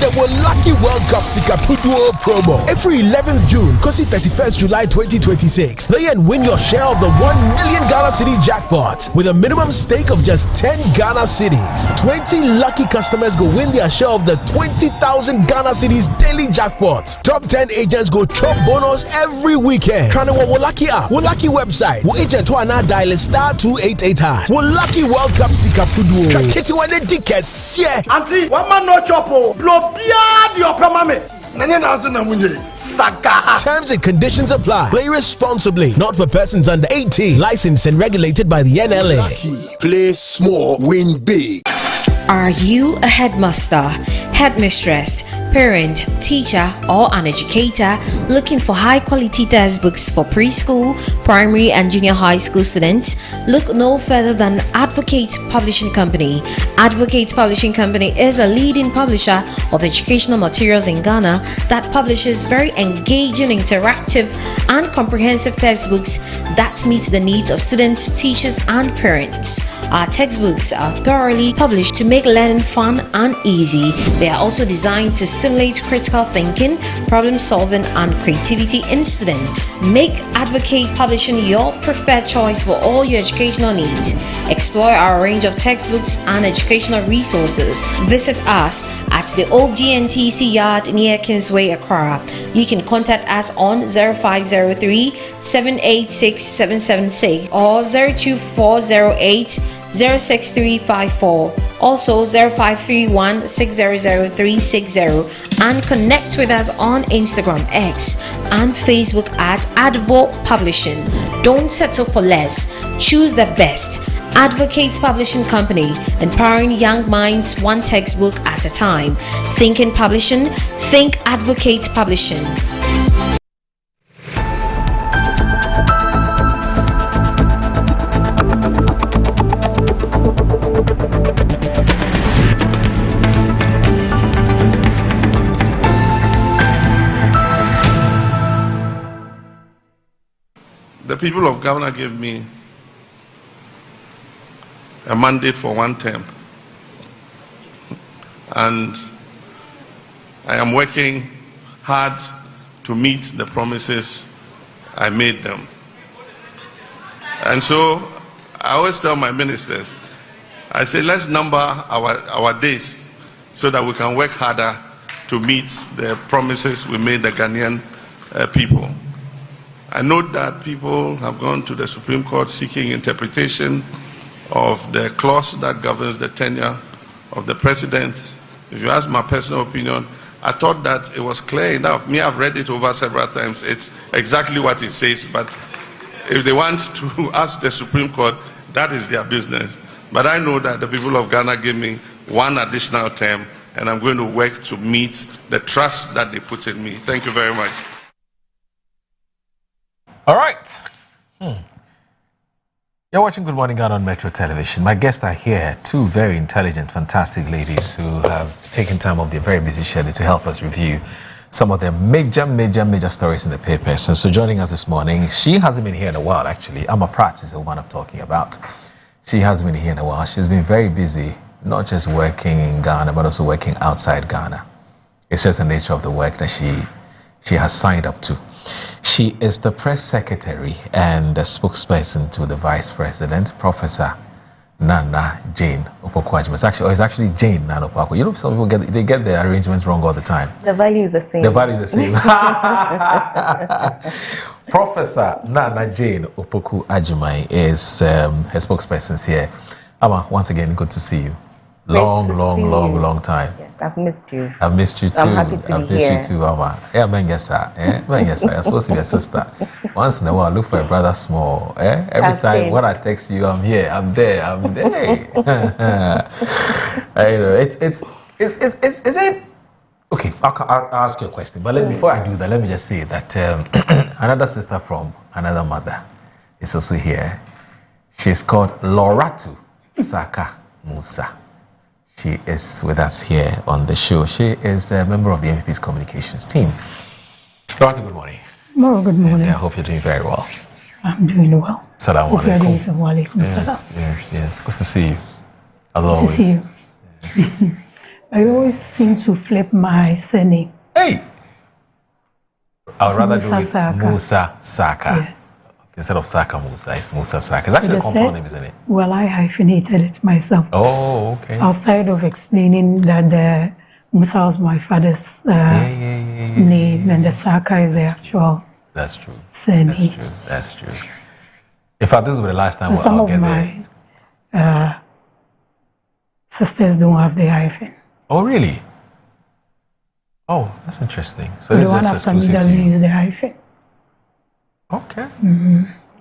the Wolaki World Cup Sikapuduo promo. Every 11th June, Kosi 31st July 2026. Play and win your share of the 1 million Ghana City jackpot with a minimum stake of just 10 Ghana Cities. 20 lucky customers go win their share of the 20,000 Ghana Cities daily jackpot. Top 10 agents go chop bonus every weekend. Trying to Wolaki app, Wolaki website. Wo agent to ana dial *288#. Wolaki World Cup Sikapuduo. Kakiti wane dikes, yeah. Auntie, one man no chopo. Blow beyond your mame. Nanya nazi na munye. Saka. Terms and conditions apply. Play responsibly. Not for persons under 18. Licensed and regulated by the NLA. Play small, win big. Are you a headmaster, headmistress, parent, teacher, or an educator looking for high-quality textbooks for preschool, primary, and junior high school students? Look no further than Advocate Publishing Company. Advocate Publishing Company is a leading publisher of educational materials in Ghana that publishes very engaging, interactive, and comprehensive textbooks that meet the needs of students, teachers, and parents. Our textbooks are thoroughly published to make learning fun and easy. They are also designed to stimulate critical thinking, problem solving, and creativity in students. Make Advocate Publishing your preferred choice for all your educational needs. Explore our range of textbooks and educational resources. Visit us at the old GNTC yard near Kingsway, Accra. You can contact us on 0503 786 776 or 02408 06354, also 0531 600 and connect with us on Instagram, X, and Facebook at Advo Publishing. Don't settle for less. Choose the best. Advocate Publishing Company, empowering young minds one textbook at a time. Thinking Publishing, think Advocate Publishing. The people of Ghana gave me a mandate for 1 term, and I am working hard to meet the promises I made them. And so I always tell my ministers, I say, let's number our days so that we can work harder to meet the promises we made the Ghanaian people. I know that people have gone to the Supreme Court seeking interpretation of the clause that governs the tenure of the president. If you ask my personal opinion, I thought that it was clear enough. Me, I've read it over several times. It's exactly what it says, but if they want to ask the Supreme Court, that is their business. But I know that the people of Ghana gave me 1 additional term, and I'm going to work to meet the trust that they put in me. Thank you very much. All right. You're watching Good Morning Ghana on Metro Television. My guests are here, 2 very intelligent, fantastic ladies who have taken time off their very busy schedule to help us review some of the major stories in the papers. And so joining us this morning, she hasn't been here in a while, actually. Amma Pratt is the one I'm talking about. She hasn't been here in a while. She's been very busy, not just working in Ghana, but also working outside Ghana. It's just the nature of the work that she has signed up to. She is the press secretary and the spokesperson to the vice president, Professor Nana Jane Opoku-Agyeman. It's actually Jane Nana Opoku. You know, some people get the arrangements wrong all the time. The value is the same. The value is the same. Professor Nana Jane Opoku-Agyeman is her spokesperson here. Amma, once again, good to see you. Long time. Yes, I've missed you. I've missed you too. I'm happy to be here. I've missed you too, Amma. Yeah, you're supposed to be a sister. Once in a while, look for a brother small. Every time when I text you, I'm here, I'm there. I know it's it. Okay, I'll ask you a question. But before I do that, let me just say that another sister from another mother is also here. She's called Loratu Saka Musa. She is with us here on the show. She is a member of the MPP's communications team. Loratu, good morning. Good morning. I hope you're doing very well. I'm doing well. Salaam alaikum. Yes. Yes. Good to see you. Good to see you. I always seem to flip my surname. Hey! I would rather do Musa it Saka. Musa Saka. Yes. Instead of Saka Musa, it's Musa Saka. It's actually they a compound said- name, isn't it? Well, I hyphenated it myself. Oh, okay. I was tired of explaining that the Musa was my father's name and the Saka is the actual That's true. surname. That's true. That's true. In fact, this will be the last time So some I'll of get my there. sisters don't have the hyphen. Oh, really? Oh, that's interesting. So The this is one just after me exclusive to doesn't you. use the hyphen. Okay.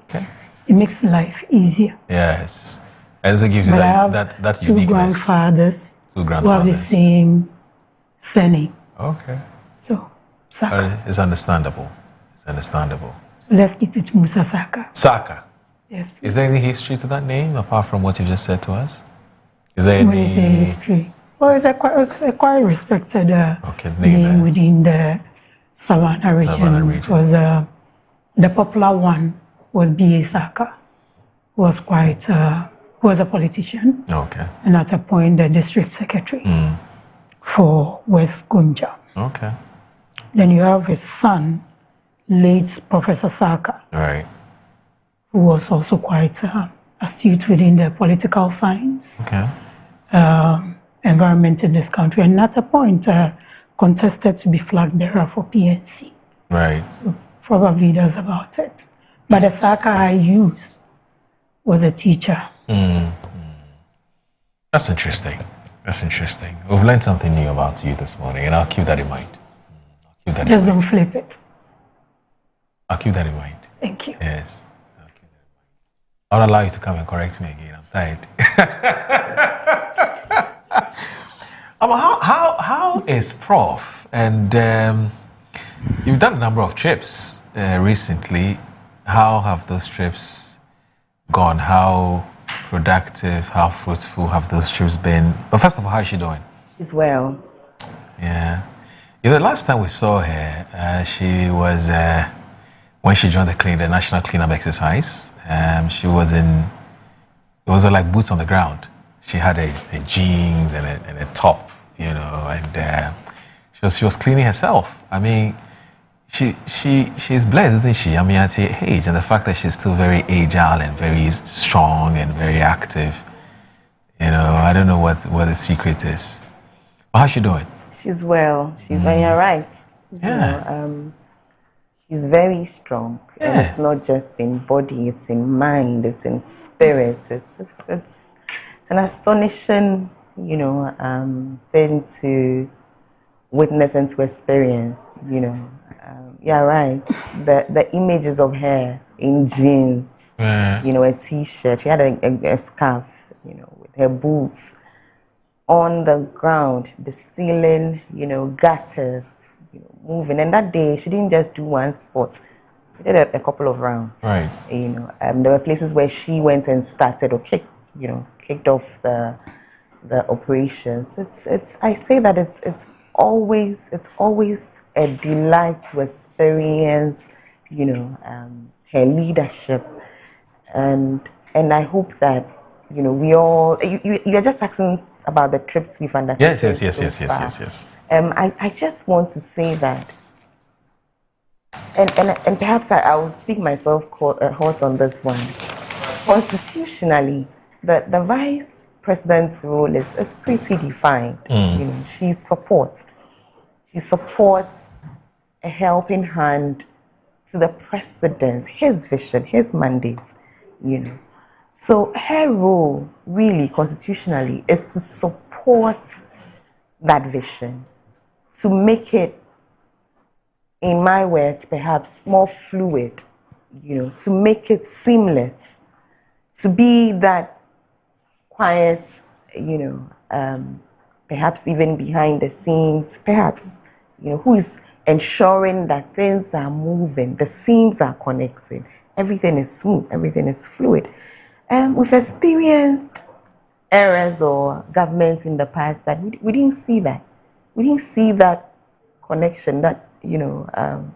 Okay. It makes life easier. Yes. And so it gives you But I that, have that two uniqueness. grandfathers Two who have the grandfathers. same surname. Okay. So, Saka. It's understandable. It's understandable. Let's keep it Musa Saka. Saka. Yes, please. Is there any history to that name apart from what you just said to us? Is there When you say any history, well, it's a quite respected name name there. within the Savannah region. Savannah region. Because the popular one was B.A. Saka, who was who was a politician, Okay. and at a point the district secretary Hmm. for West Gunja. Okay. Then you have his son, late Professor Saka, All right. who was also quite astute within the political science. Okay. Environment in this country, and at a point contested to be flag bearer for PNC. Right. So probably that's about it. But the Saka I use was a teacher. That's interesting. That's interesting. We've learned something new about you this morning, and I'll keep that in mind. I'll keep that in Just mind. don't flip it. I'll keep that in mind. Thank you. Yes. I'll keep that in mind. I'll allow you to come and correct me again. I'm tired. How is Prof? And you've done a number of trips recently. How have those trips gone? How productive, how fruitful have those trips been? But first of all, how is she doing? She's well. Yeah. You know, the last time we saw her, she was, when she joined the National Cleanup Exercise, she was it was like boots on the ground. She had a jeans and a top, you know, and she was cleaning herself. I mean, she's blessed, isn't she? I mean, at her age, and the fact that she's still very agile and very strong and very active, you know, I don't know what the secret is. But how's she doing? She's well. She's well. You're right. Yeah. You know, she's very strong. Yeah. And it's not just in body, it's in mind, it's in spirit. It's an astonishing, you know, thing to witness and to experience, you know. You're right. The images of her in jeans, you know, a t-shirt. She had a scarf, you know, with her boots on the ground, distilling, you know, gutters, you know, moving. And that day, she didn't just do one sport. She did a couple of rounds. Right. You know, there were places where she went and started or kicked off the operations. I say that it's always a delight to experience, you know, her leadership, and I hope that, you know, we all. You're just asking about the trips we've undertaken. Yes. I just want to say that, and perhaps I will speak myself horse on this one. Constitutionally, the vice president's role is pretty defined. You know, she supports a helping hand to the president, his vision, his mandate, you know. So her role, really, constitutionally, is to support that vision, to make it, in my words, perhaps more fluid, you know, to make it seamless, to be that quiet, you know, perhaps even behind the scenes, perhaps, you know, who is ensuring that things are moving, the seams are connecting, everything is smooth, everything is fluid. We've experienced errors or governments in the past that we didn't see that. We didn't see that connection, that, you know, and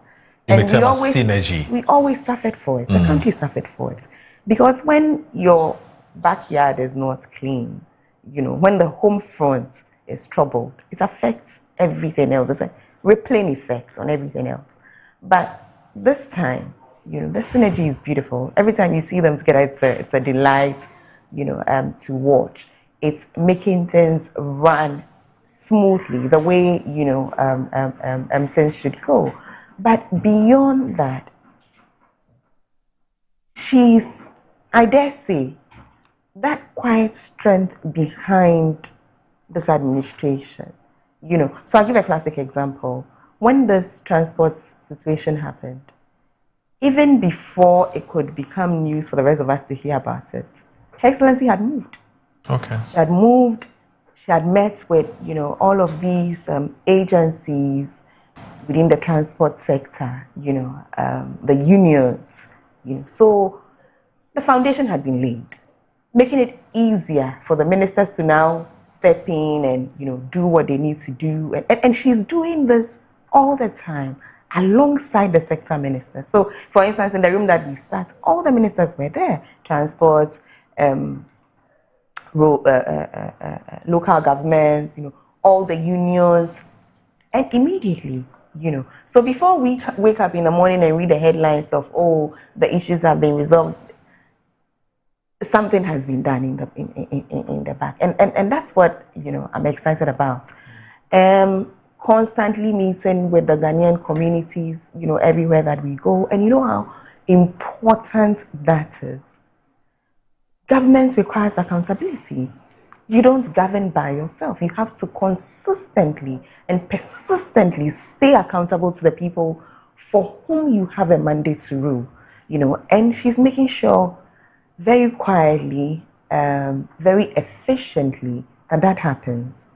we always suffered for it. The country suffered for it. Because when your backyard is not clean, you know, when the home front is troubled, it affects everything else. It's a rippling effect on everything else. But this time, the synergy is beautiful. Every time you see them together, it's a delight, to watch. It's making things run smoothly the way, things should go. But beyond that, she's, I dare say, that quiet strength behind this administration. So I'll give a classic example. When this transport situation happened, even before it could become news for the rest of us to hear about it, Her Excellency had moved. Okay. She had moved. She had met with, all of these agencies within the transport sector, the unions, So the foundation had been laid, making it easier for the ministers to now step in and, do what they need to do. And she's doing this all the time alongside the sector ministers. So, for instance, in the room that we sat, all the ministers were there. Transport, local government, all the unions. And immediately, So before we wake up in the morning and read the headlines of, the issues have been resolved, something has been done in the back. And that's what, I'm excited about. Constantly meeting with the Ghanaian communities, everywhere that we go. And you know how important that is. Government requires accountability. You don't govern by yourself. You have to consistently and persistently stay accountable to the people for whom you have a mandate to rule. And she's making sure very quietly, very efficiently that happens.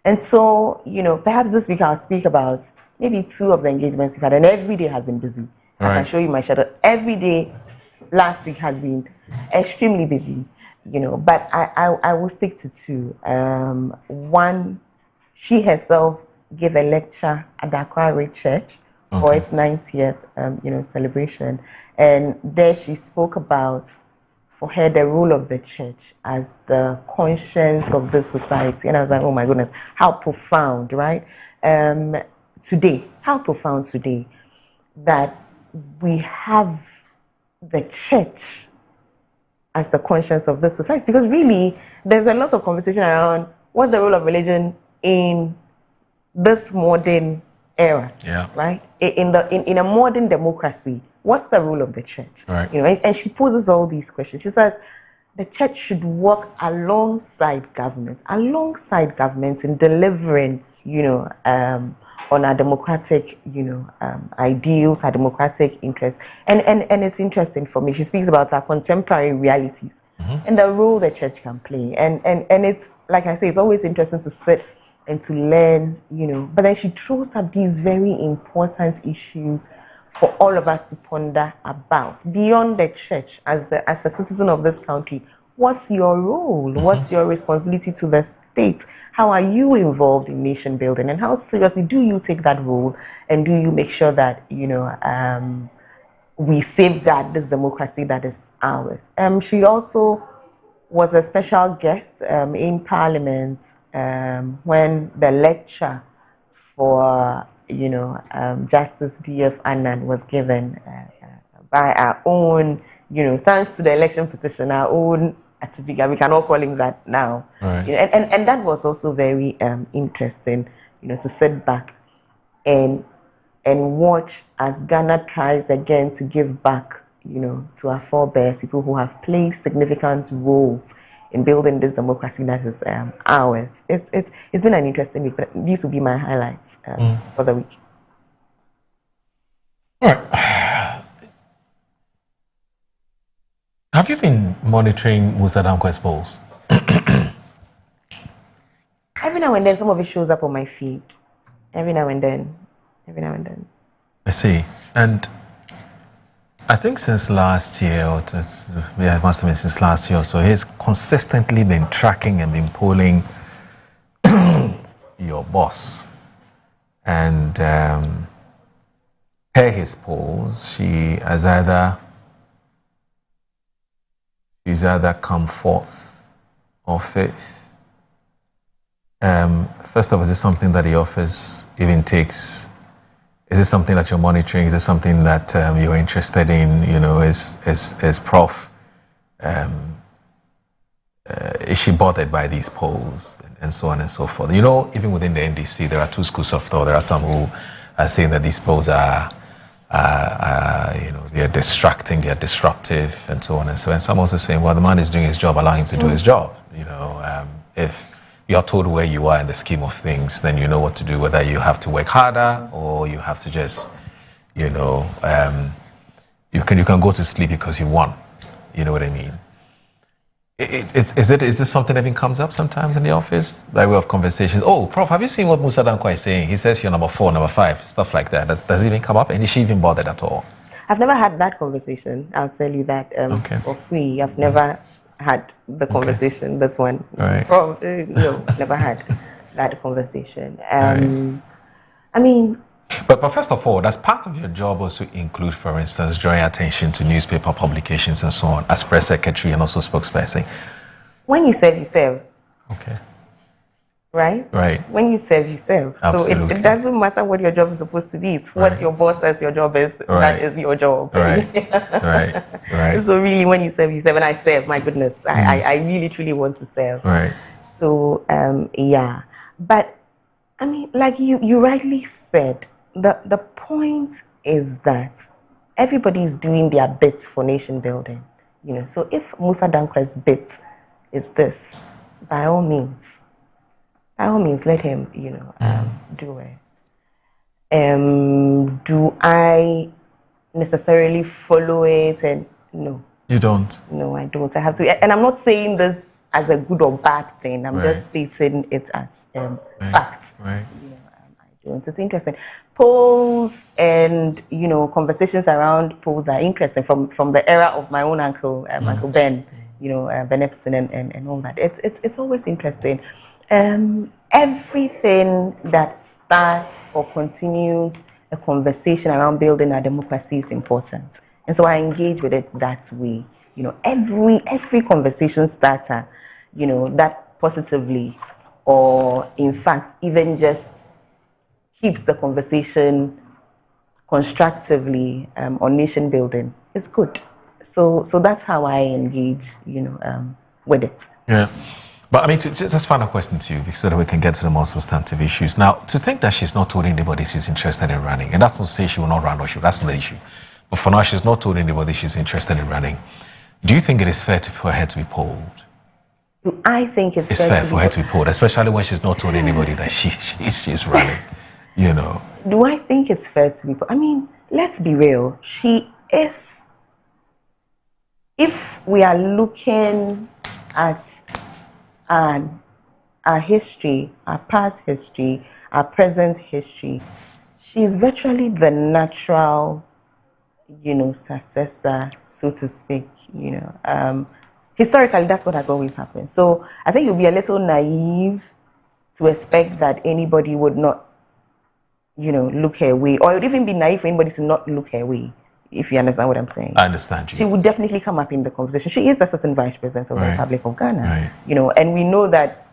And so, perhaps this week I'll speak about maybe 2 of the engagements we've had, and every day has been busy. Right. I can show you my schedule. Every day last week has been extremely busy, but I will stick to 2. One, she herself gave a lecture at the Aquari Church for its 90th, celebration. And there she spoke about, for her, the role of the church as the conscience of the society. And I was like, oh my goodness, how profound, right? How profound today that we have the church as the conscience of the society. Because really, there's a lot of conversation around what's the role of religion in this modern era, right? In a modern democracy, what's the role of the church? Right. And she poses all these questions. She says the church should work alongside government in delivering, on our democratic, ideals, our democratic interests. And it's interesting for me. She speaks about our contemporary realities and the role the church can play. And it's, like I say, it's always interesting to sit and to learn, But then she throws up these very important issues for all of us to ponder about. Beyond the church, as a citizen of this country, what's your role? What's your responsibility to the state? How are you involved in nation building? And how seriously do you take that role? And do you make sure that, we safeguard this democracy that is ours? She also was a special guest in Parliament when the lecture for Justice D.F. Annan was given by our own, thanks to the election petition, our own Ativiga, we can all call him that now. Right. And that was also very interesting, to sit back and watch as Ghana tries again to give back, to our forebears, people who have played significant roles in building this democracy that is ours. It's been an interesting week, but these will be my highlights for the week. All right. Have you been monitoring Musa Danquah's polls? Every now and then, some of it shows up on my feed. Every now and then. I see. And I think since last year, it must have been since last year or so, he's consistently been tracking and been polling your boss. And per his polls, she's either come forth or fifth. First of all, is this something that the office even takes? Is this something that you're monitoring? Is this something that you're interested in? You know, is Prof, is she bothered by these polls and so on and so forth? You know, even within the NDC, there are two schools of thought. There are some who are saying that these polls are you know, they're distracting, they're disruptive, and so on and so on. And some also saying, well, the man is doing his job, allow him to do his job. You know, if you're told where you are in the scheme of things, then you know what to do, whether you have to work harder or you have to just, you know, you can go to sleep because you won. You know what I mean? Is this something that even comes up sometimes in the office by way of conversations? Oh, Prof, have you seen what Musa Danquah is saying? He says you're number 4, number 5, stuff like that. Does it even come up? And is she even bothered at all? I've never had that conversation. I'll tell you that for free. I've never had the conversation. This one, right. No, never had that conversation. I mean. But first of all, does part of your job also include, for instance, drawing attention to newspaper publications and so on, as press secretary and also spokesperson? When you serve, you serve. Okay. Right? Right. When you serve, you serve. Absolutely. So it doesn't matter what your job is supposed to be. It's what your boss says your job is. Right. That is your job. Right. Right. So really, when you serve, you serve. And I serve, my goodness. I really, truly want to serve. Right. So, yeah. But, I mean, like you rightly said, the point is that everybody is doing their bit for nation building. You know, so if Musa Danquah's bit is this, by all means, let him, you know, do it. Do I necessarily follow it? And no. You don't? No, I don't. I have to, and I'm not saying this as a good or bad thing. I'm just stating it as facts. Right. You know, I don't. It's interesting. Polls and, you know, conversations around polls are interesting from the era of my own uncle, Uncle Ben, you know, Ben Epson and all that. It's always interesting. Everything that starts or continues a conversation around building our democracy is important. And so I engage with it that way. You know, every conversation starter, you know, that positively or in fact even just keeps the conversation constructively on nation building is good. So that's how I engage, you know, with it. Yeah. But I mean, just final question to you, so that we can get to the more substantive issues. Now, to think that she's not told anybody she's interested in running, and that's not to say she will not run, or that's not the issue. But for now, she's not told anybody she's interested in running. Do you think it is fair for her to be polled? I think it's fair for her to be polled, especially when she's not told anybody that she's running, you know. Do I think it's fair to be polled? I mean, let's be real. She is, if we are looking at our history, our past history, our present history, she's virtually the natural, you know, successor, so to speak, you know. Historically, that's what has always happened. So I think it would be a little naive to expect that anybody would not, you know, look her way, or it would even be naive for anybody to not look her way, if you understand what I'm saying. I understand you. She would definitely come up in the conversation. She is a certain vice president of the Republic of Ghana, right. You know, and we know that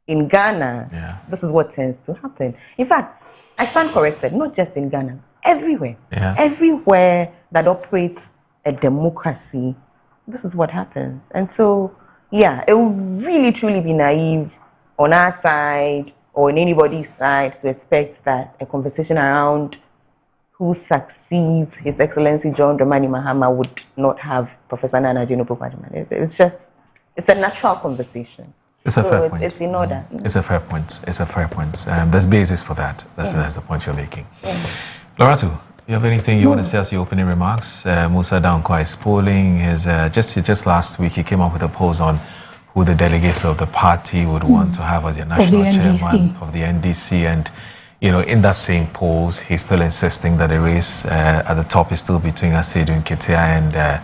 in Ghana, this is what tends to happen. In fact, I stand corrected, not just in Ghana, everywhere. Yeah. Everywhere that operates a democracy, this is what happens. And so, yeah, it would really truly be naive on our side or on anybody's side to expect that a conversation around who succeeds His Excellency John Dramani Mahama would not have Professor Nana Jinno-Pope-Agyeman. It's a natural conversation. It's a fair point. It's in order. It's a fair point. It's a fair point. There's basis for that. That's the point you're making. Loratu, you have anything you want to say as your opening remarks? Musa Danquah is polling. Just last week he came up with a polls on who the delegates of the party would want to have as their national chairman of the NDC. And, you know, in that same polls, he's still insisting that the race at the top is still between Asiedu Nketia and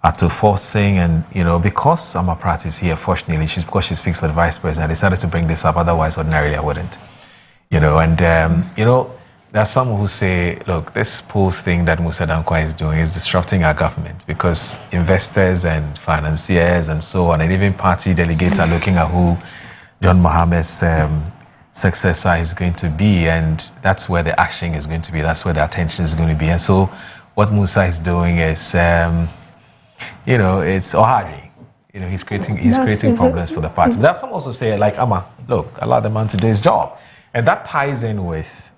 Ato Forcing. And, you know, because Ama Pratt is here, fortunately, because she speaks for the vice president, I decided to bring this up. Otherwise, ordinarily, I wouldn't. You know, and, you know, there are some who say, look, this poll thing that Musa Danquah is doing is disrupting our government because investors and financiers and so on, and even party delegates are looking at who John Mohammed's successor is going to be, and that's where the action is going to be. That's where the attention is going to be. And so, what Musa is doing is, it's Ohari. He's creating problems for the party. That's some also say, like, look, allow the man to do his job, and that ties in with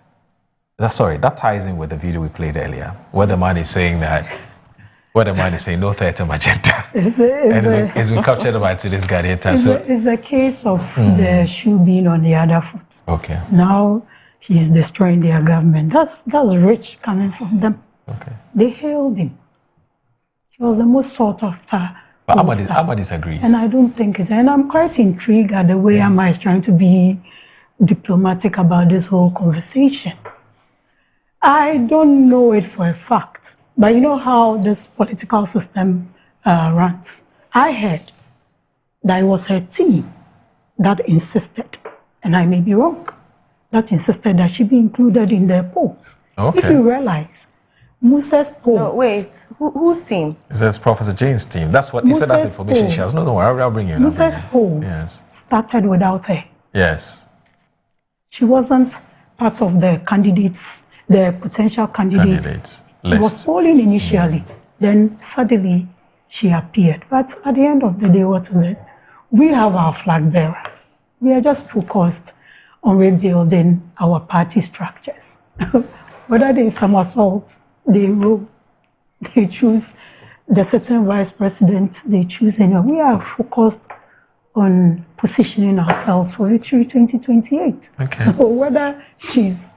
the video we played earlier, where the man is saying no third-term agenda. It's been captured by today's Guardian Times. It's a case of the shoe being on the other foot. Okay. Now he's destroying their government. That's rich coming from them. Okay. They hailed him. He was the most sought after. But Amma disagrees. And I don't think it's... And I'm quite intrigued at the way Amma is trying to be diplomatic about this whole conversation. I don't know it for a fact, but you know how this political system runs. I heard that it was her team that insisted, and I may be wrong, that insisted that she be included in the polls. Okay. If you realize, Musa's polls... No, wait, whose team? It says Professor Jane's team. That's what he said. That's the information she has. No, I'll bring you. Musa's polls started without her. Yes. She wasn't part of the candidates, the potential candidates. She was polling initially, then suddenly she appeared. But at the end of the day, what is it? We have our flag bearer. We are just focused on rebuilding our party structures. Whether they somersault, they roll, they choose the certain vice president, they choose anyone. We are focused on positioning ourselves for victory 2028. Okay. So whether she's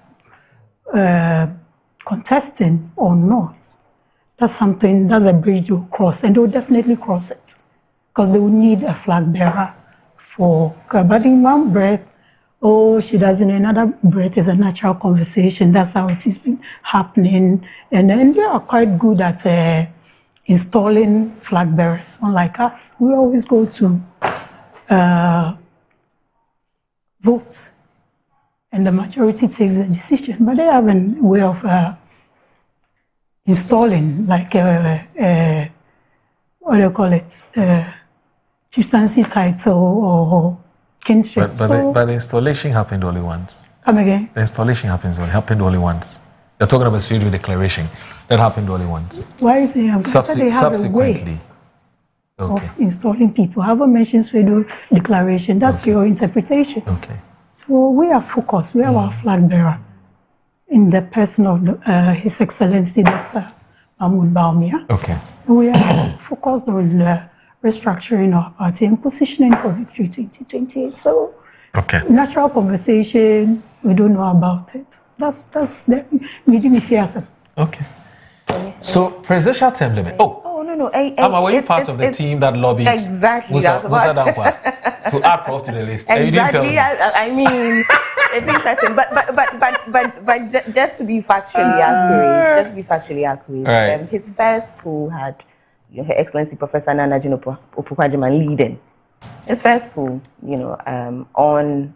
contesting or not, that's a bridge they'll cross, and they'll definitely cross it, because they will need a flag bearer for, but in one breath, she doesn't know, another breath is a natural conversation. That's how it has been happening. And then they are quite good at installing flag bearers. Unlike us, we always go to vote, and the majority takes the decision. But they have a way of installing, like what do you call it, chieftaincy title or kinship. But the installation happened only once. Come again? The installation happened only once. You're talking about Sweden declaration. That happened only once. Why is it? Because they have a way of installing people. I haven't mentioned Sweden declaration. That's your interpretation. Okay. So we are focused. We have our flag bearer in the person of His Excellency Dr. Mahmoud Bawumia. Okay. We are focused on restructuring our party and positioning for victory 2028. So, natural conversation, we don't know about it. That's the medium fearsome. Okay. So, presidential term limit. No. Amma, were you part of the team that lobbied Musa Dankwa to add Prof to the list? Exactly. I mean, it's interesting, but just to be factually accurate, right. His first poll had Her Excellency Professor Nana Jino Opukwajiman leading. His first poll, on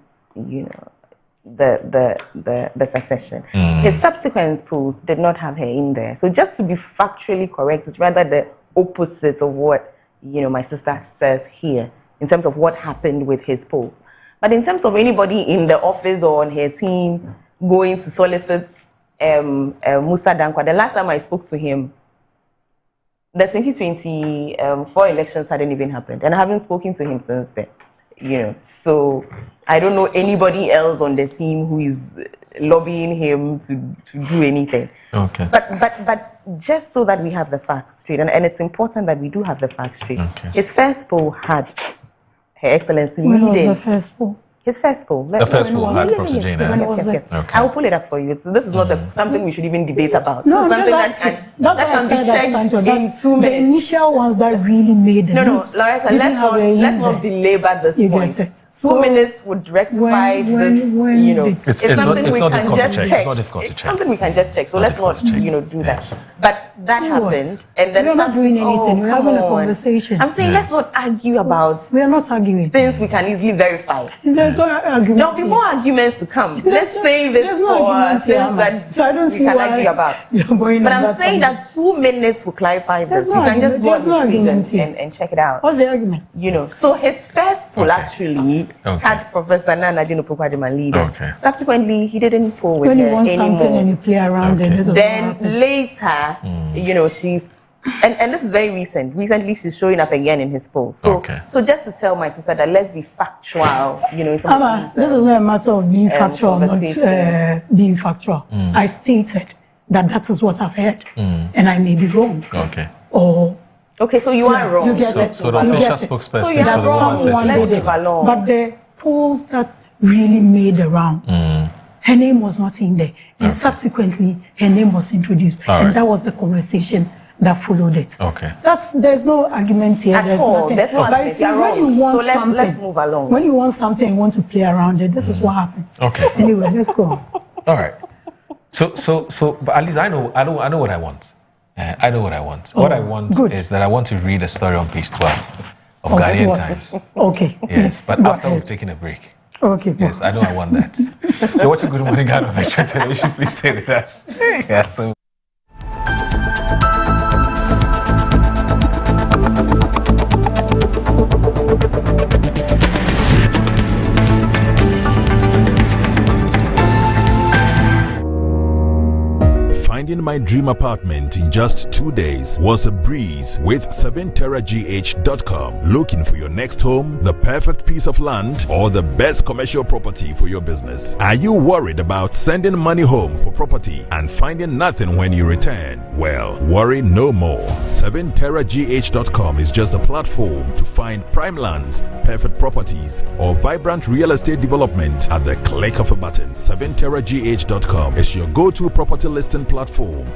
the succession. His subsequent polls did not have her in there. So just to be factually correct, it's rather the opposite of what my sister says here in terms of what happened with his polls. But in terms of anybody in the office or on her team going to solicit Musa Dankwa, the last time I spoke to him, the 2024 elections hadn't even happened, and I haven't spoken to him since then. So I don't know anybody else on the team who is lobbying him to do anything. Okay. But just so that we have the facts straight, and it's important that we do have the facts straight. Okay. His first poll had Her Excellency leading. When was the first poll? His first poll. The first poll had Professor Jane. Yes. Okay. I will pull it up for you. This is not something we should even debate about. No, something that's what I said last time. The initial ones that really made the news. Loretta, let's not belabor this point. Get it. 2 minutes would rectify this. It's something we not can difficult just to check. check. It's not difficult to It's check. something we can just check. So let's not do that. But that happened, and then we're not doing anything. We're having a conversation. I'm saying let's not argue about. We are not arguing Things we can easily verify. There's no argument. There'll be more arguments to come. Let's save it for things that so I don't see we can why argue about. You're going but on I'm saying that 2 minutes will clarify this. You can just go on the feed and check it out. What's the argument? So his first poll actually had Professor Nana Adjei Nopokwa leading. Subsequently, he didn't poll with when her you want anymore. Something and you play around it. Then later, you know, she's and this is very recent. Recently, she's showing up again in his poll. So so just to tell my sister that let's be factual. You know, this is not a matter of being factual or not being factual. I stated that is what I've heard, and I may be wrong. Or so you are wrong. You get it. So the official spokesperson. So you have someone did it. But the polls that really made the rounds, her name was not in there, and subsequently her name was introduced, and that was the conversation that followed it. There's no argument here. There's nothing. There's no argument. See, when you want something, let's move along. When you want something, you want to play around it. This is what happens. Anyway, let's go. All right. So, but at least I know what I want. I know what I want. What I want is that I want to read a story on page 12 of Ghanaian Times. Yes, but after we've taken a break. Yes, I know I want that. You're watching Good Morning Ghana on Metro Television. Please stay with us. So. Finding my dream apartment in just 2 days was a breeze with 7terragh.com. Looking for your next home, the perfect piece of land, or the best commercial property for your business? Are you worried about sending money home for property and finding nothing when you return? Well, worry no more. 7terragh.com is just a platform to find prime lands, perfect properties, or vibrant real estate development at the click of a button. 7terragh.com is your go-to property listing platform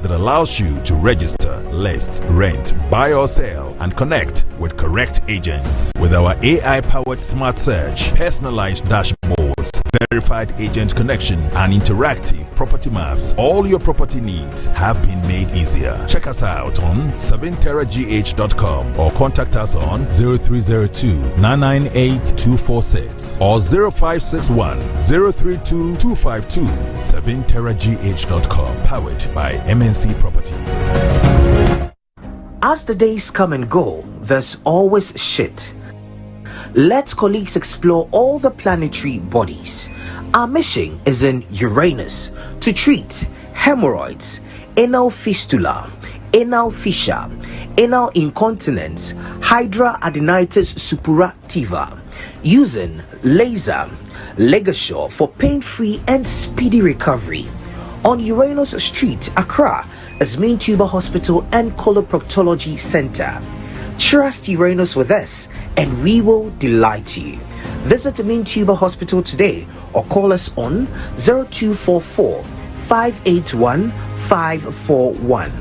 that allows you to register, list, rent, buy or sell, and connect with correct agents. With our AI-powered smart search, personalized dashboards, verified agent connection, and interactive property maps, all your property needs have been made easier. Check us out on 7terragh.com or contact us on 0302-998-246 or 0561 032 252. 7terragh.com, powered by MNC Properties. As the days come and go, there's always shit. Let colleagues explore all the planetary bodies. Our mission is in Uranus to treat hemorrhoids, anal fistula, anal fissure, anal incontinence, hydradenitis suppurativa, using laser ligature for pain-free and speedy recovery. On Uranus Street, Accra, is Main Tuber Hospital and Coloproctology Center. Trust Uranus with us, and we will delight you. Visit Main Tuber Hospital today or call us on 0244 581 541.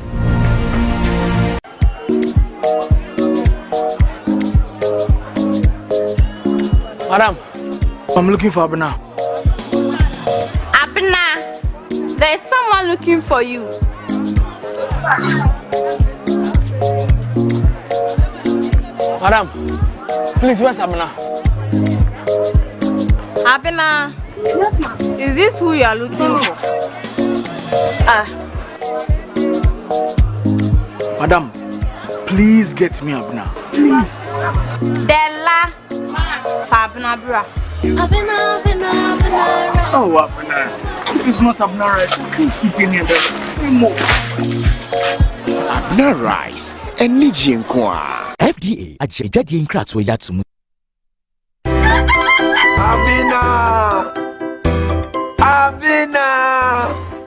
Madam, I'm looking for Abena. Abena, there's someone looking for you. Madam, please, where's Abena? Abena. Yes, ma'am. Is this who you are looking for? Madam, please get me Abena. Please. Della. Abena, bra. Abena. Oh, Abena. It's not Abena rice. Keep eating it. Abena rice. And Niji Nkwa. FDA ajejade nkratso yatum. Abena.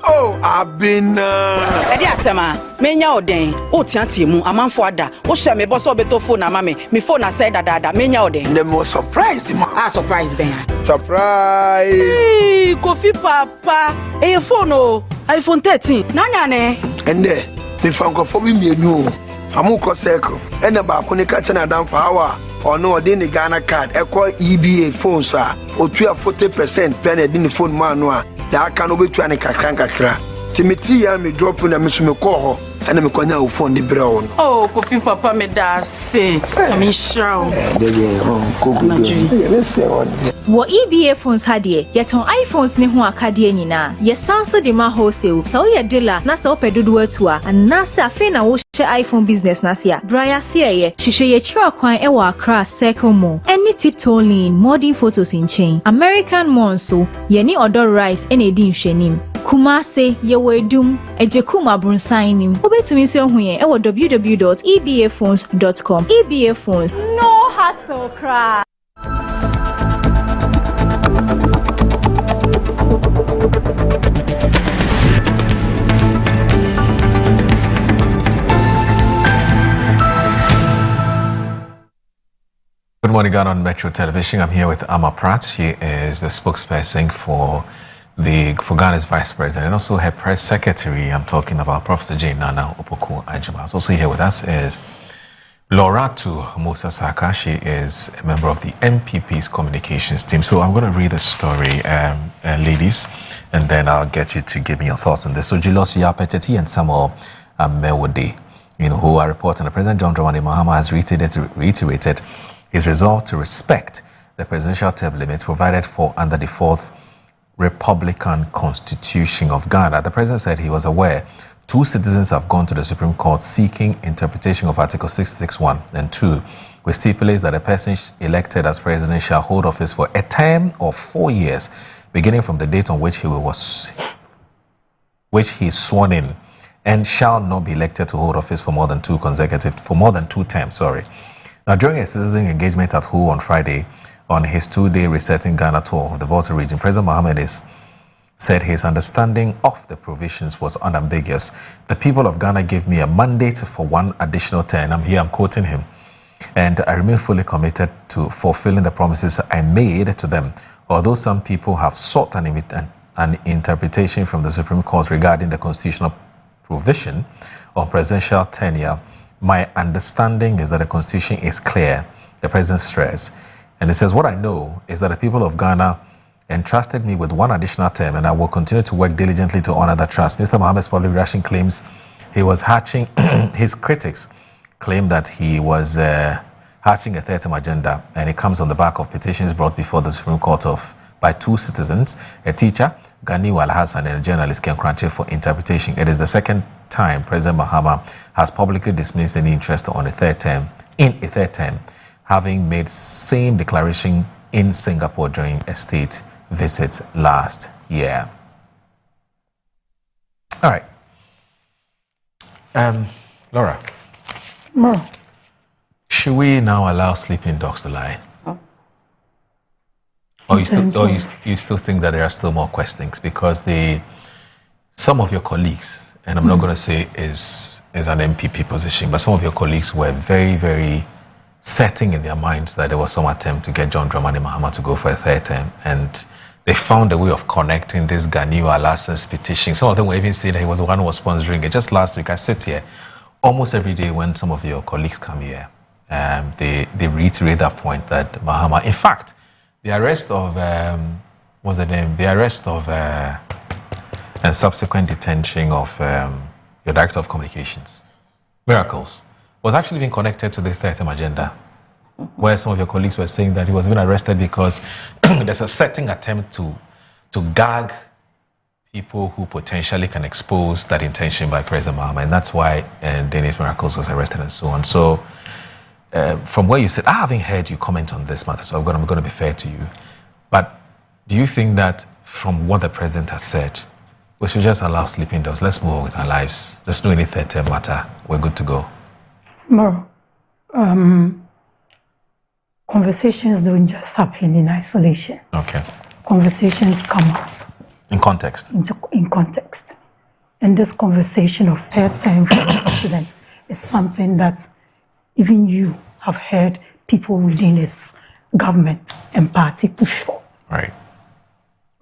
Oh, Abena. Edi asema, menya oden. O tianti mu amanfo ada. O hye me boso obeto phone na mame. Me phone na say dada. Menya oden. The most surprised man. Surprise ben. Surprise. Hey, Kofi papa. E phone o. iPhone 13. Nanya ne. Ende, me fankofo bi mienu. Amuko circle. Ene ba ko ni ka chena dan for hour. Ono ode ni Ghana card. Eko EBA phone so a. Otua 40% pen e di phone man no a. Da aka no betua ne kakra. Timiti ya me drop na me so me call ho. Ene me kwanya wo phone de bre on. Oh, Kofi papa me da se. I'm sure. Wo EBA phones hadie yeton iPhones ne ho akade nyina ye sanso de ma wholesale so ye dealer na so pedodo atua anase afi na wo iPhone business nasia Brian Sieye Shishoye Chirakwan Ewa Accra Circle Mall Any Tiptoe Lane Modern Photos in Chain American Monso Yeni Odor Rice Enedi Shenim Kumase Yewedum Ejekuma Brunsainim Obetumi so huye ewo www.ebaphones.com EBA Phones No hassle cry. Good morning, Ghana on Metro Television. I'm here with Amma Pratt. She is the spokesperson for Ghana's Vice President and also her press secretary. I'm talking about Professor Jane Nana Opoku-Agyeman. Also here with us is Loratu Musa Saka. She is a member of the MPP's communications team. So I'm going to read the story, ladies, and then I'll get you to give me your thoughts on this. So Julius Yapeteti and Samuel Mewode, who are reporting that President John Dramani Mahama has reiterated his resolve to respect the presidential term limits provided for under the 4th Republican Constitution of Ghana. The president said he was aware 2 citizens have gone to the Supreme Court seeking interpretation of Article 661 and 2, which stipulates that a person elected as president shall hold office for a term of 4 years, beginning from the date on which he is sworn in, and shall not be elected to hold office for more than 2 terms. Now, during a citizen engagement at WHO on Friday, on his 2-day Resetting Ghana tour of the Volta region, President Mohamed said his understanding of the provisions was unambiguous. The people of Ghana gave me a mandate for 1 additional term. I'm quoting him. And I remain fully committed to fulfilling the promises I made to them. Although some people have sought an interpretation from the Supreme Court regarding the constitutional provision on presidential tenure, my understanding is that the Constitution is clear, the President stressed. And it says, what I know is that the people of Ghana entrusted me with 1 additional term, and I will continue to work diligently to honor that trust. Mr. Mohamed's public reaction claims he was hatching, his critics claim that he was hatching a 3rd-term agenda, and it comes on the back of petitions brought before the Supreme Court by 2 citizens, a teacher, Ganiu Al-Hassan, and a journalist, Ken Kranche, for interpretation. It is the 2nd time President Mahama has publicly dismissed any interest in a 3rd term, having made same declaration in Singapore during a state visit last year. All right. Laura. No. Should we now allow sleeping dogs to lie? Or you still think that there are still more questions? Because some of your colleagues, and I'm not going to say is an MPP position, but some of your colleagues were very, very certain in their minds that there was some attempt to get John Dramani Mahama to go for a 3rd term, and they found a way of connecting this Ganiu Al-Hassan's petition. Some of them were even saying that he was the one who was sponsoring it. Just last week, I sit here almost every day when some of your colleagues come here, they reiterate that point that Mahama, in fact, the arrest of and subsequent detention of your director of communications, Miracles, was actually being connected to this 3rd term agenda, where some of your colleagues were saying that he was being arrested because there's a certain attempt to gag people who potentially can expose that intention by President Mahama, and that's why Dennis Miracles was arrested and so on. So from where you said, I haven't heard you comment on this matter, so I'm going to be fair to you. But do you think that from what the president has said, we should just allow sleeping dogs? Let's move on with our lives. There's no any 3rd term matter. We're good to go. No. Conversations don't just happen in isolation. Okay. Conversations come up. In context. In context. And this conversation of 3rd term for the president is something that even you have heard people within his government and party push for. Right.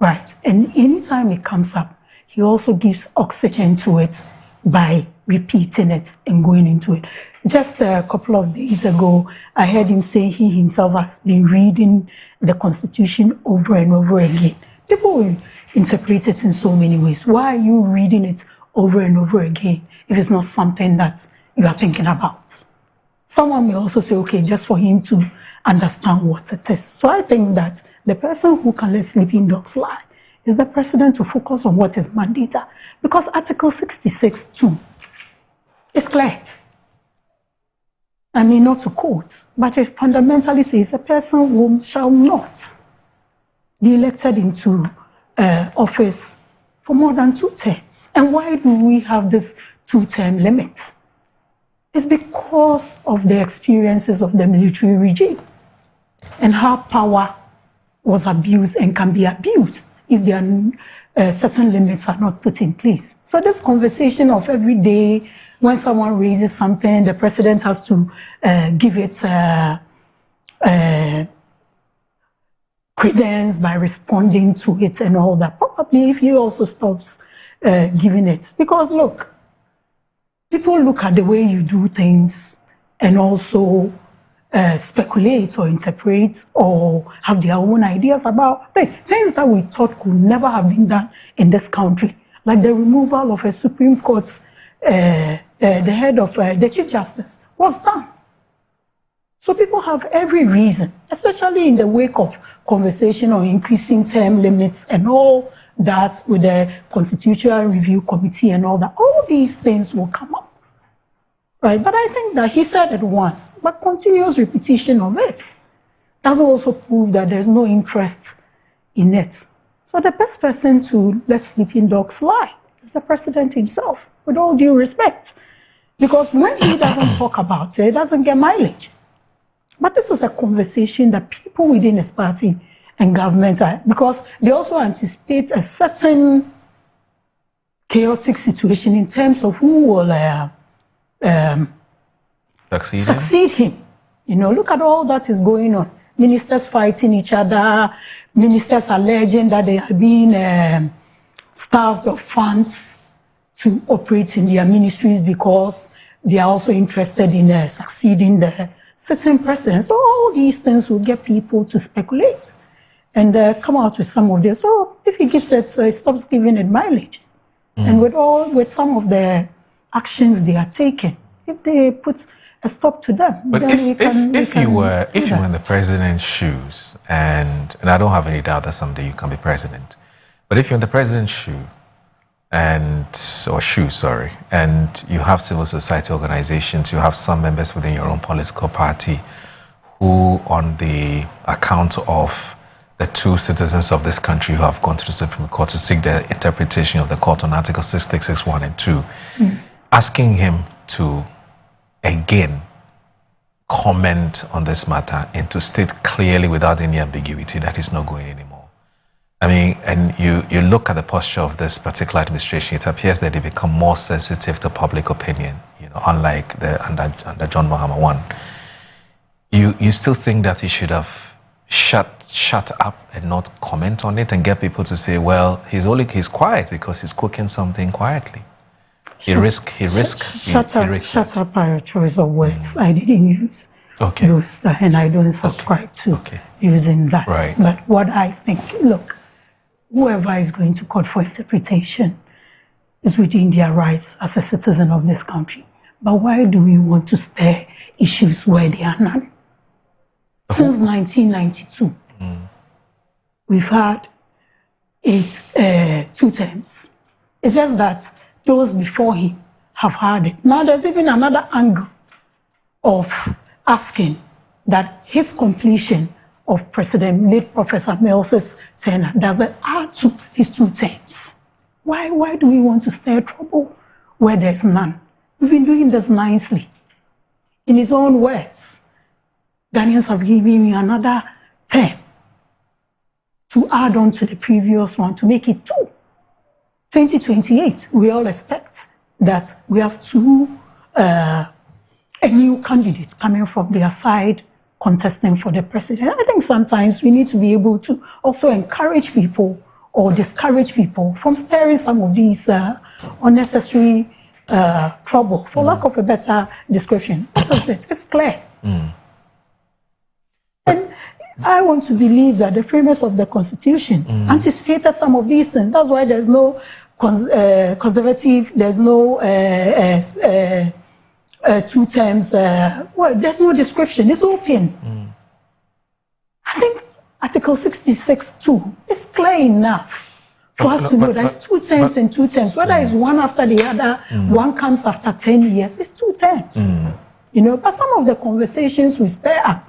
Right. And anytime it comes up, he also gives oxygen to it by repeating it and going into it. Just a couple of days ago, I heard him say he himself has been reading the Constitution over and over again. People will interpret it in so many ways. Why are you reading it over and over again if it's not something that you are thinking about? Someone may also say, okay, just for him to understand what it is. So I think that the person who can let sleeping dogs lie is the president to focus on what is mandated. Because Article 66(2) is clear. I mean, not to quote, but it fundamentally says a person who shall not be elected into office for more than 2 terms. And why do we have this 2-term limit? It's because of the experiences of the military regime and how power was abused and can be abused if there are certain limits are not put in place. So this conversation of every day, when someone raises something, the president has to give it credence by responding to it and all that. Probably if he also stops giving it. Because look, people look at the way you do things and also speculate or interpret or have their own ideas about things that we thought could never have been done in this country. Like the removal of a Supreme Court's, the head of the Chief Justice was done. So people have every reason, especially in the wake of conversation on increasing term limits and all that with the Constitutional Review Committee and all that. All these things will come up. Right, but I think that he said it once, but continuous repetition of it does also prove that there's no interest in it. So the best person to let sleeping dogs lie is the president himself, with all due respect. Because when he doesn't talk about it, it doesn't get mileage. But this is a conversation that people within his party and government are, because they also anticipate a certain chaotic situation in terms of who will succeed him. You know, look at all that is going on. Ministers fighting each other, ministers alleging that they are being starved of funds to operate in their ministries because they are also interested in succeeding the sitting president. So all these things will get people to speculate and come out with some of this. So if he gives it, he stops giving it mileage. And with some of the actions they are taking, if they put a stop to them, but then if you were in the president's shoes, and I don't have any doubt that someday you can be president, but if you're in the president's shoe and you have civil society organizations, you have some members within your own political party who, on the account of the 2 citizens of this country who have gone to the Supreme Court to seek the interpretation of the court on Article 6661 and 2, asking him to again comment on this matter and to state clearly without any ambiguity that he's not going anymore. I mean, and you look at the posture of this particular administration, it appears that they become more sensitive to public opinion, you know, unlike the under John Mahama one. You still think that he should have shut up and not comment on it and get people to say, well, he's quiet because he's cooking something quietly. Shut up are a choice of words. I didn't use that, and I don't subscribe to using that. Right. But what I think, look, whoever is going to court for interpretation is within their rights as a citizen of this country. But why do we want to stir issues where there are none? Since 1992, we've had 2 terms. It's just that those before him have had it. Now there's even another angle of asking that his completion of President late Professor Mills's tenure doesn't add to his 2 terms. Why do we want to stir trouble where there's none? We've been doing this nicely. In his own words, Ghanaians have given me another term to add on to the previous one to make it 2. 2028, we all expect that we have a new candidate coming from their side contesting for the president. I think sometimes we need to be able to also encourage people or discourage people from stirring some of these unnecessary trouble, for lack of a better description. What is it? It's clear. And I want to believe that the framers of the Constitution anticipated some of these things. That's why there's no conservative, there's no 2 terms, well, there's no description, it's open. I think Article 66(2) is clear enough for us to know there's 2 terms and 2 terms. Whether it's one after the other, one comes after 10 years, it's 2 terms. But some of the conversations we stir up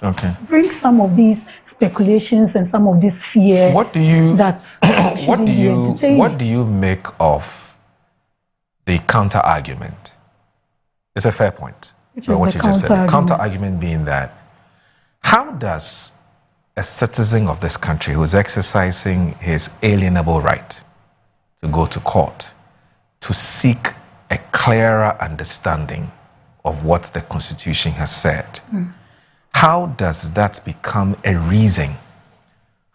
bring some of these speculations and some of this fear. What do you entertain. What do you make of the counter argument? It's a fair point. Which is the counter argument being that how does a citizen of this country who is exercising his alienable right to go to court to seek a clearer understanding of what the Constitution has said, how does that become a reason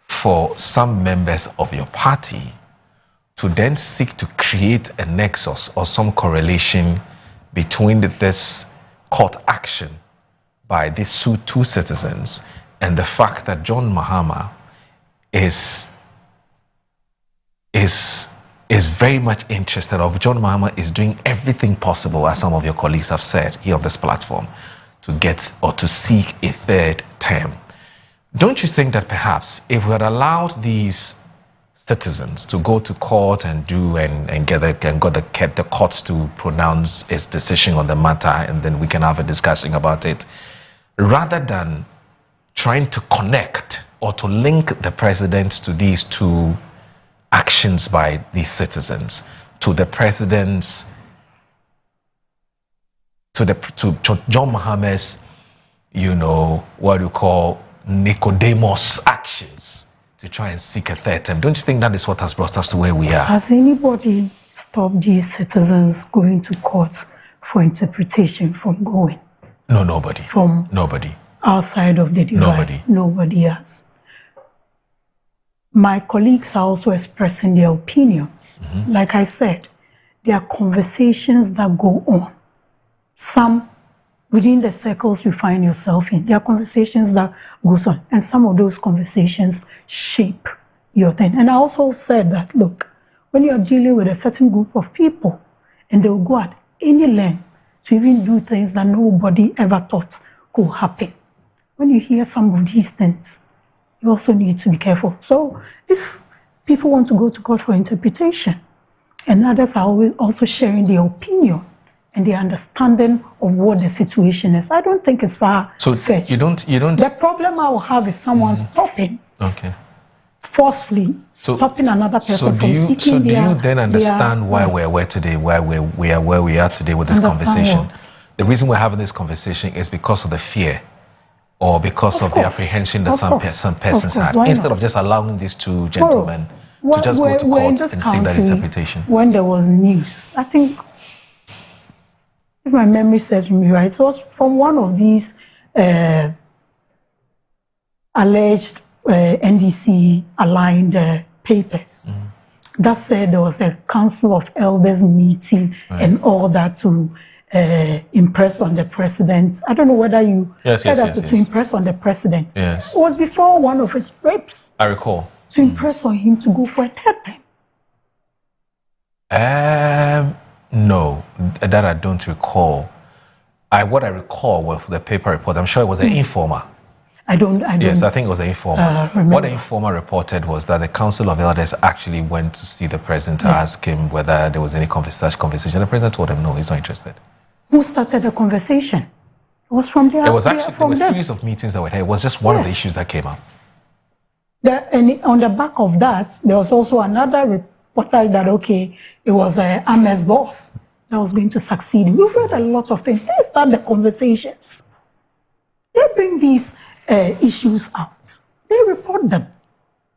for some members of your party to then seek to create a nexus or some correlation between this court action by these two citizens and the fact that John Mahama is very much interested, or John Mahama is doing everything possible, as some of your colleagues have said here on this platform, to get or to seek a third term. Don't you think that perhaps if we had allowed these citizens to go to court and get the courts to pronounce its decision on the matter, and then we can have a discussion about it, rather than trying to connect or to link the president to these two actions by these citizens, to the president's, to John Mahama's, what you call Nicodemus actions, to try and seek a third term? Don't you think that is what has brought us to where we are? Has anybody stopped these citizens going to court for interpretation from going? No, nobody. Nobody. Outside of the divide. Nobody has. My colleagues are also expressing their opinions. Like I said, there are conversations that go on. Some within the circles you find yourself in. There are conversations that goes on, and some of those conversations shape your thing. And I also said that, look, when you're dealing with a certain group of people, and they will go at any length to even do things that nobody ever thought could happen. When you hear some of these things, you also need to be careful. So if people want to go to court for interpretation, and others are also sharing their opinion and their understanding of what the situation is, I don't think it's far-fetched. You don't. The problem I will have is someone stopping, forcefully stopping another person from seeking their... So do you then understand why we are where today, why we are where we are today with this conversation? What? The reason we're having this conversation is because of the fear, or because of the apprehension that some persons had, instead of just allowing these two gentlemen to just go to court and seek that interpretation. When there was news, I think, if my memory serves me right, it was from one of these alleged NDC-aligned papers that said there was a Council of Elders meeting and all that to impress on the president. I don't know whether you to impress on the president. Yes. It was before one of his trips. I recall. To impress on him to go for a third time. No, that I don't recall. What I recall was the paper report. I'm sure it was an informer. I don't. Yes, I think it was an informer. What the informer reported was that the Council of Elders actually went to see the president to ask him whether there was any conversation. The president told him no, he's not interested. Who started the conversation? It was from there. It was actually there were a series of meetings that were here. It was just one of the issues that came up. And on the back of that, there was also another reporter that it was Ahmed's boss that was going to succeed. We've read a lot of things. They start the conversations. They bring these issues out. They report them.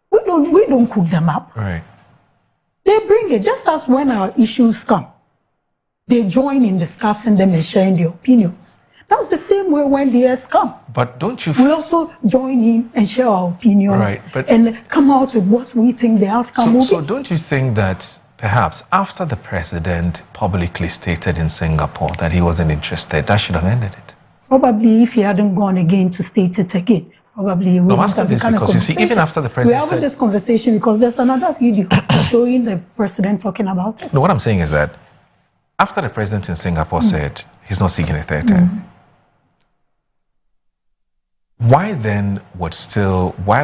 We don't cook them up. Right. They bring it just as when our issues come. They join in discussing them and sharing their opinions. That's the same way when theirs come. But don't you... We also join in and share our opinions and come out with what we think the outcome will be. So don't you think that perhaps after the president publicly stated in Singapore that he wasn't interested, that should have ended it? Probably if he hadn't gone again to state it again, probably we wouldn't have become a conversation. Even after the president we're having this conversation because there's another video showing the president talking about it. No, what I'm saying is that after the president in Singapore said he's not seeking a third term, why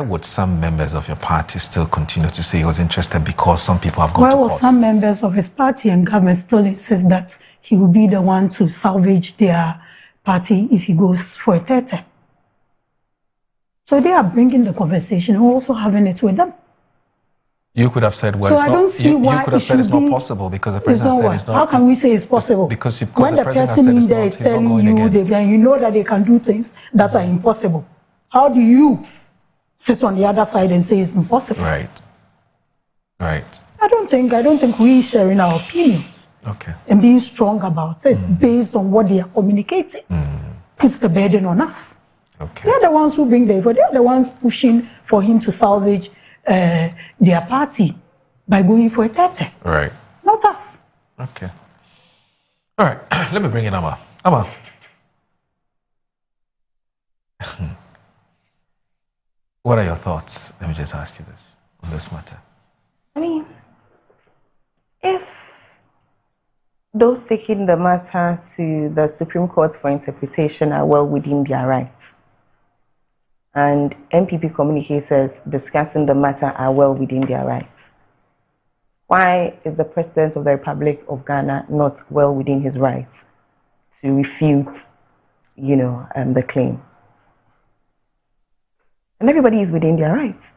would some members of your party still continue to say he was interested because some people have gone to court? Why will some members of his party and government still insist that he will be the one to salvage their party if he goes for a third term. So they are bringing the conversation and also having it with them. You could have said, well, so it's I not, don't see why you could have said it's not possible because the president said it's not. How can we say it's possible? Because when the person in there is telling you, then you know that they can do things that are impossible. How do you sit on the other side and say it's impossible? Right. Right. I don't think we sharing our opinions and being strong about it based on what they are communicating puts the burden on us. They're the ones who bring the effort. They're the ones pushing for him to salvage their party by going for a third term. Right. Not us. Okay. All right. Let me bring in Amma. Amma. What are your thoughts? Let me just ask you this on this matter. I mean, if those taking the matter to the Supreme Court for interpretation are well within their rights, and MPP communicators discussing the matter are well within their rights, why is the President of the Republic of Ghana not well within his rights to refute, the claim? And everybody is within their rights.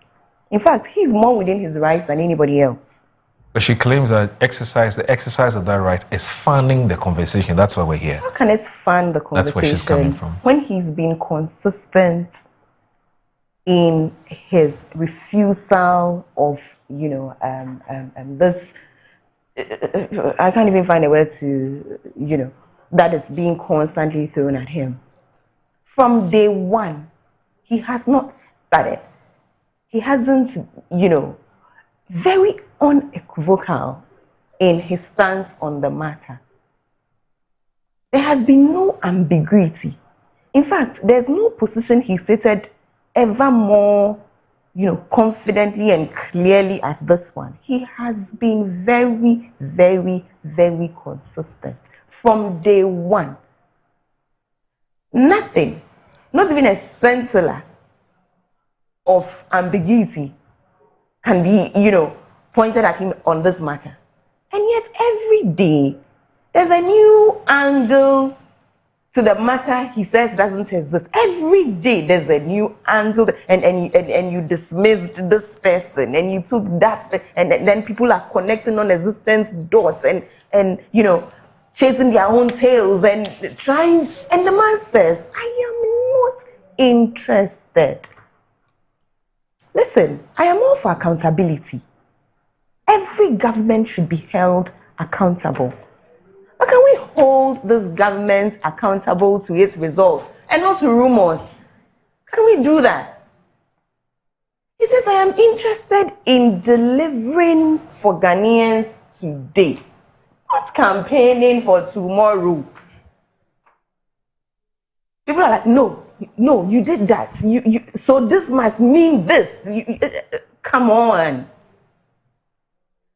In fact, he's more within his rights than anybody else. But she claims that the exercise of that right is fanning the conversation. That's why we're here. How can it fan the conversation? That's where she's coming from. When he's been consistent in his refusal of, this, I can't even find a word to, that is being constantly thrown at him. From day one, he has not started. He hasn't, very unequivocal in his stance on the matter. There has been no ambiguity. In fact, there's no position he stated ever more, confidently and clearly as this one. He has been very, very, very consistent from day one. Nothing, not even a scintilla of ambiguity can be, pointed at him on this matter. And yet every day there's a new angle to the matter he says doesn't exist. Every day there's a new angle, and you dismissed this person and you took that, and then people are connecting non-existent dots and chasing their own tails and trying, and the man says, I am not interested. Listen, I am all for accountability. Every government should be held accountable. But can we hold this government accountable to its results and not to rumors? Can we do that? He says, I am interested in delivering for Ghanaians today, not campaigning for tomorrow. People are like, no, you did that. So this must mean this. Come on.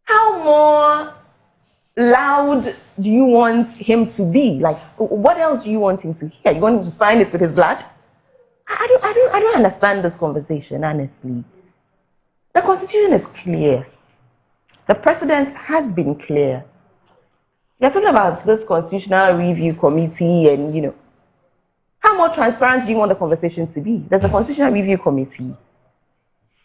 How more loud do you want him to be? Like, what else do you want him to hear? You want him to sign it with his blood? I don't understand this conversation, honestly. The Constitution is clear. The President has been clear. You're talking about this Constitutional Review Committee and, how more transparent do you want the conversation to be? There's a Constitutional Review Committee.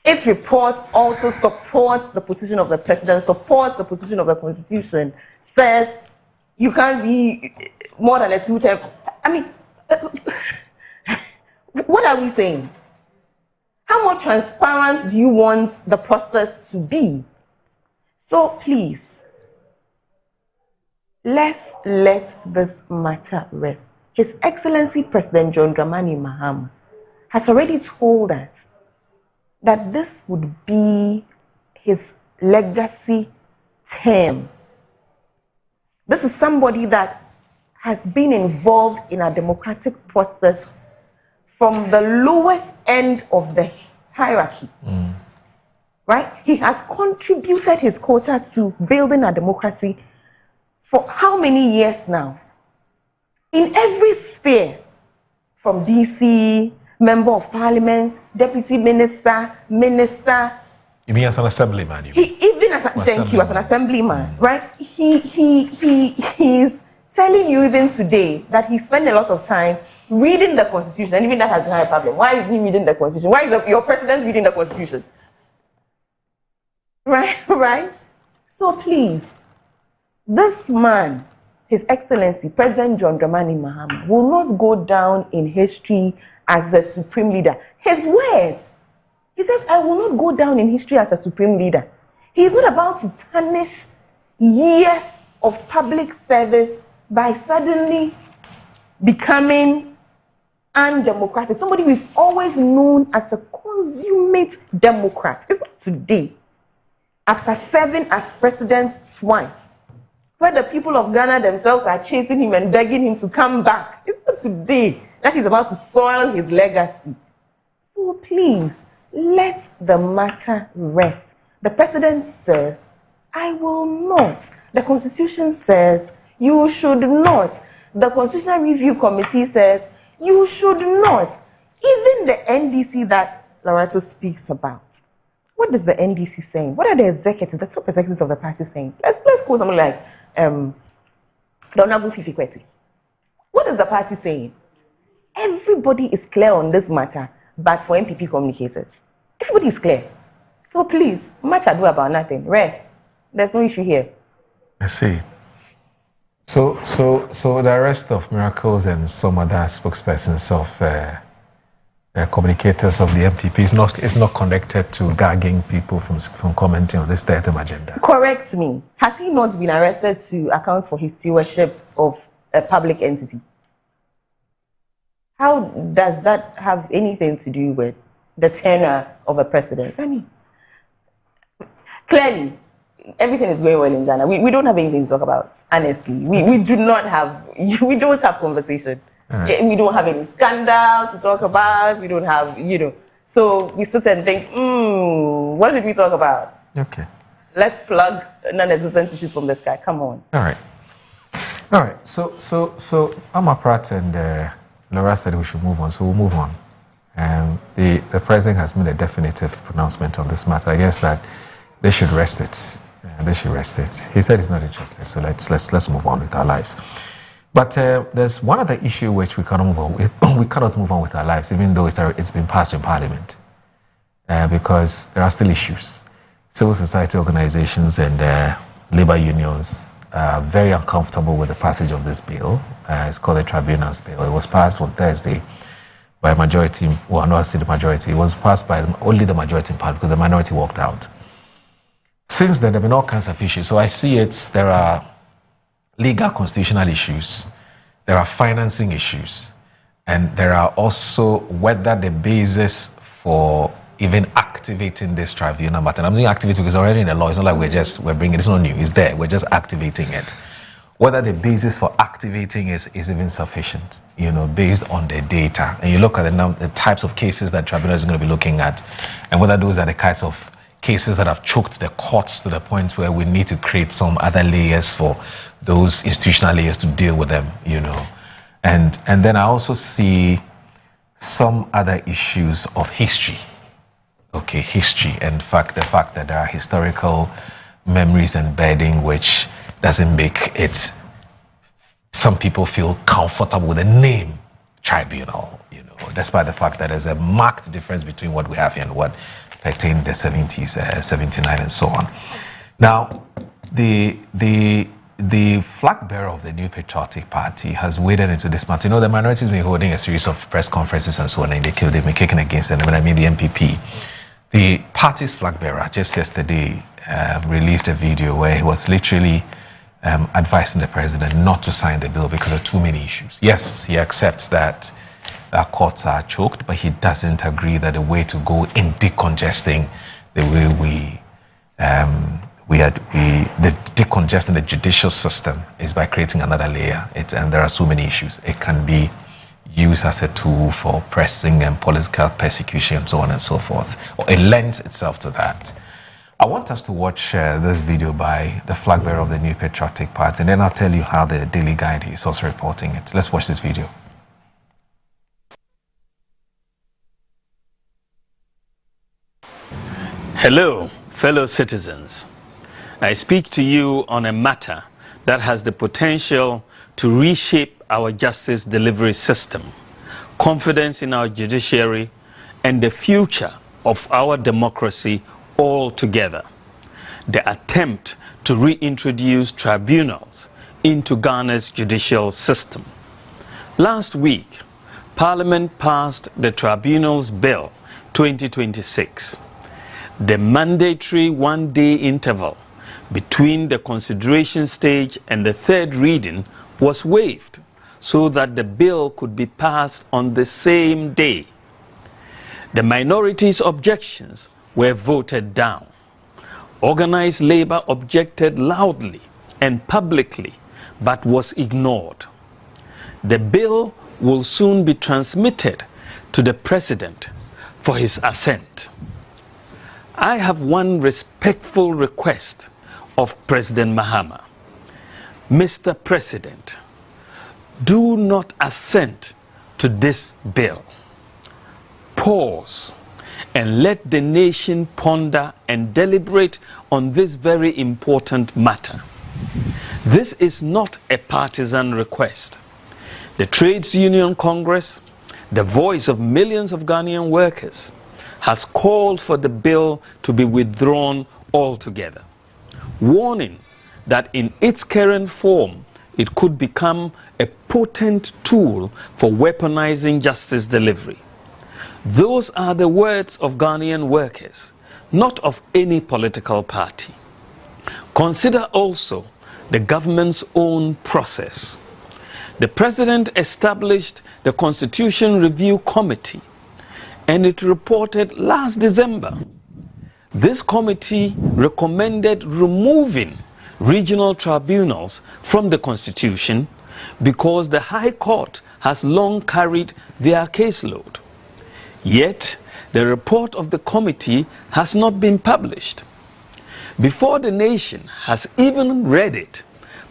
Its report also supports the position of the President, supports the position of the Constitution, says you can't be more than a two-term. I mean, what are we saying? How more transparent do you want the process to be? So please, let's let this matter rest. His Excellency President John Dramani Mahama has already told us that this would be his legacy term. This is somebody that has been involved in a democratic process from the lowest end of the hierarchy. Right? He has contributed his quota to building a democracy for how many years now? In every sphere, from DC, Member of Parliament, Deputy Minister, Minister. You mean as an assemblyman? Even as an assemblyman, right? He's telling you even today that he spent a lot of time reading the Constitution, and even that has been a problem. Why is he reading the Constitution? Why is your president reading the Constitution? Right? So please, this man, His Excellency, President John Dramani Mahama, will not go down in history as the supreme leader. His words. He says, I will not go down in history as a supreme leader. He is not about to tarnish years of public service by suddenly becoming undemocratic. Somebody we've always known as a consummate Democrat. It's not today. After serving as president twice, where the people of Ghana themselves are chasing him and begging him to come back. It's not today that he's about to soil his legacy. So please, let the matter rest. The president says, I will not. The Constitution says, you should not. The Constitutional Review Committee says, you should not. Even the NDC that Lorato speaks about. What is the NDC saying? What are the executives, the top executives of the party saying? Let's quote someone like the Honorable Fifi Kweti. What is the party saying? Everybody is clear on this matter, but for MPP communicators. Everybody is clear. So please, much ado about nothing. Rest. There's no issue here. I see. So the arrest of Miracles and some other spokespersons of communicators of the MPP is not connected to gagging people from commenting on this item agenda. Correct me. Has he not been arrested to account for his stewardship of a public entity? How does that have anything to do with the tenure of a president? I mean, clearly, everything is going well in Ghana. We don't have anything to talk about, honestly. We don't have conversation. Right. We don't have any scandals to talk about. We don't have, So we sit and think, what did we talk about? Okay. Let's plug non-existent issues from the sky. Come on. All right. So Amaprat and Laura said we should move on, so we'll move on. The president has made a definitive pronouncement on this matter. I guess that they should rest it. They should rest it. He said he's not interested, so let's move on with our lives. But there's one other issue which we cannot move on with. We cannot move on with our lives, even though it's been passed in Parliament, because there are still issues. Civil society organizations and labor unions are very uncomfortable with the passage of this bill. It's called the Tribunals Bill. It was passed on Thursday by a majority. Well, not the majority. It was passed by only the majority in Parliament because the minority walked out. Since then, there have been all kinds of issues. So I see there are legal constitutional issues, there are financing issues, and there are also whether the basis for even activating this tribunal matter. And I'm doing activating because it's already in the law. It's not like we're bringing it. It's not new. It's there. We're just activating it. Whether the basis for activating is even sufficient, based on the data. And you look at the types of cases that tribunal is going to be looking at, and whether those are the kinds of cases that have choked the courts to the point where we need to create some other layers for those institutional layers to deal with them, And then I also see some other issues of history. Okay, history and the fact that there are historical memories embedding which doesn't make it, some people feel comfortable with the name tribunal, despite the fact that there's a marked difference between what we have here and what pertained the 70s, 79 and so on. Now, the flag bearer of the New Patriotic Party has waded into this matter. The minority has been holding a series of press conferences and so on, and they've been kicking against them. When I mean the MPP, the party's flag bearer just yesterday released a video where he was literally advising the president not to sign the bill because of too many issues. Yes, he accepts that our courts are choked, but he doesn't agree that the way to go in decongesting the way the decongesting the judicial system is by creating another layer. And there are so many issues. It can be used as a tool for pressing and political persecution and so on and so forth. Or it lends itself to that. I want us to watch this video by the flag bearer of the New Patriotic Party, and then I'll tell you how the Daily Guide is also reporting it. Let's watch this video. Hello, fellow citizens. I speak to you on a matter that has the potential to reshape our justice delivery system, confidence in our judiciary, and the future of our democracy altogether. The attempt to reintroduce tribunals into Ghana's judicial system. Last week, Parliament passed the Tribunals Bill 2026. The mandatory one-day interval between the consideration stage and the third reading was waived so that the bill could be passed on the same day. The minority's objections were voted down. Organized labor objected loudly and publicly, but was ignored. The bill will soon be transmitted to the President for his assent. I have one respectful request of President Mahama. Mr. President, do not assent to this bill. Pause and let the nation ponder and deliberate on this very important matter. This is not a partisan request. The Trades Union Congress, the voice of millions of Ghanaian workers, has called for the bill to be withdrawn altogether, warning that in its current form, it could become a potent tool for weaponizing justice delivery. Those are the words of Ghanaian workers, not of any political party. Consider also the government's own process. The President established the Constitution Review Committee, and it reported last December. This committee recommended removing regional tribunals from the Constitution because the High Court has long carried their caseload. Yet, the report of the committee has not been published. Before the nation has even read it,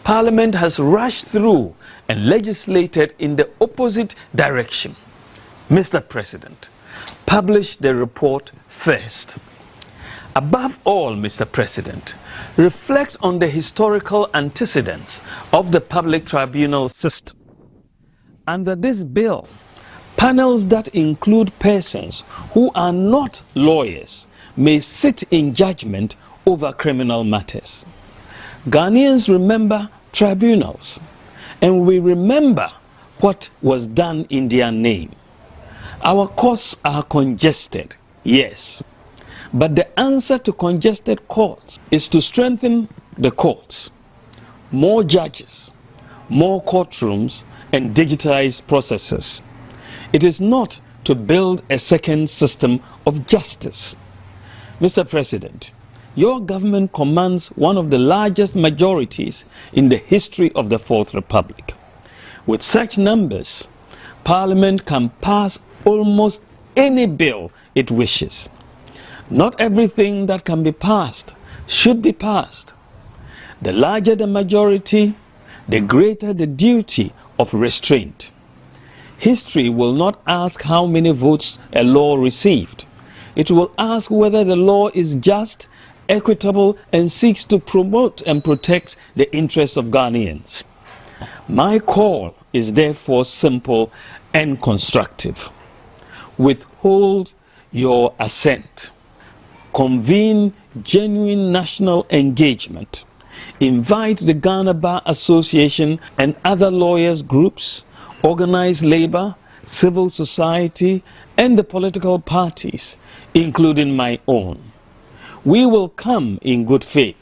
Parliament has rushed through and legislated in the opposite direction. Mr. President, publish the report first. Above all, Mr. President, reflect on the historical antecedents of the public tribunal system. Under this bill, panels that include persons who are not lawyers may sit in judgment over criminal matters. Ghanaians remember tribunals, and we remember what was done in their name. Our courts are congested, yes, but the answer to congested courts is to strengthen the courts, more judges, more courtrooms, and digitized processes. It is not to build a second system of justice. Mr. President, your government commands one of the largest majorities in the history of the Fourth Republic. With such numbers, Parliament can pass almost any bill it wishes. Not everything that can be passed should be passed. The larger the majority, the greater the duty of restraint. History will not ask how many votes a law received. It will ask whether the law is just, equitable, and seeks to promote and protect the interests of Ghanaians. My call is therefore simple and constructive. Withhold your assent. Convene genuine national engagement. Invite the Ghana Bar Association and other lawyers groups, organized labor, civil society, and the political parties, including my own. We will come in good faith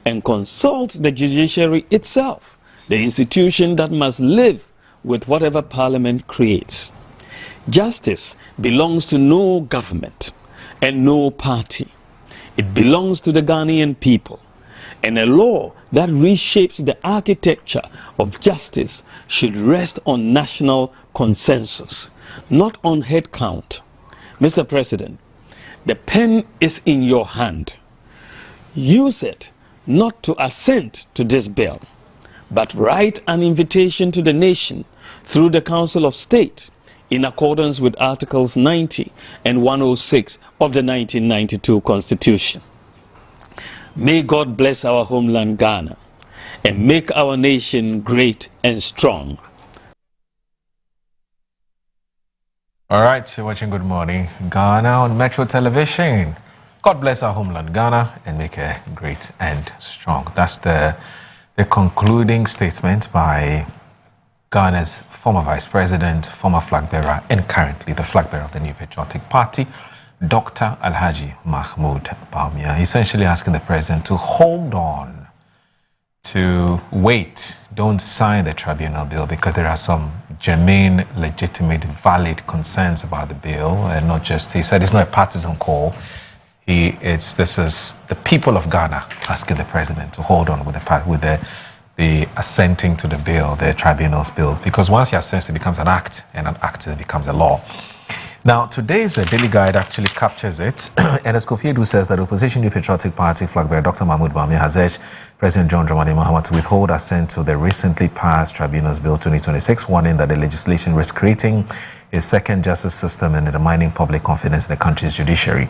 and consult the judiciary itself, the institution that must live with whatever Parliament creates. Justice belongs to no government and no party. It belongs to the Ghanaian people. And a law that reshapes the architecture of justice should rest on national consensus, not on head count. Mr. President, the pen is in your hand. Use it not to assent to this bill, but write an invitation to the nation through the Council of State in accordance with Articles 90 and 106 of the 1992 Constitution. May God bless our homeland Ghana and make our nation great and strong. All right, you're watching Good Morning Ghana on Metro Television. God bless our homeland, Ghana, and make it great and strong. That's the concluding statement by Ghana's former Vice President, former flag bearer, and currently the flag bearer of the New Patriotic Party, Dr. Alhaji Mahmoud Bawumia, essentially asking the president to hold on, to wait, don't sign the tribunal bill because there are some germane, legitimate, valid concerns about the bill, and not just, he said it's not a partisan call. This is the people of Ghana asking the president to hold on with the assenting to the bill, the tribunal's bill, because once he assents, it becomes an act, and an act becomes a law. Now, today's Daily Guide actually captures it. Ernest Kofi Addo says that the opposition New Patriotic Party flag bearer Dr. Mahmoud Bawumia has urged President John Dramani Mahama to withhold assent to the recently passed Tribunals Bill 2026, warning that the legislation risks creating a second justice system and undermining public confidence in the country's judiciary.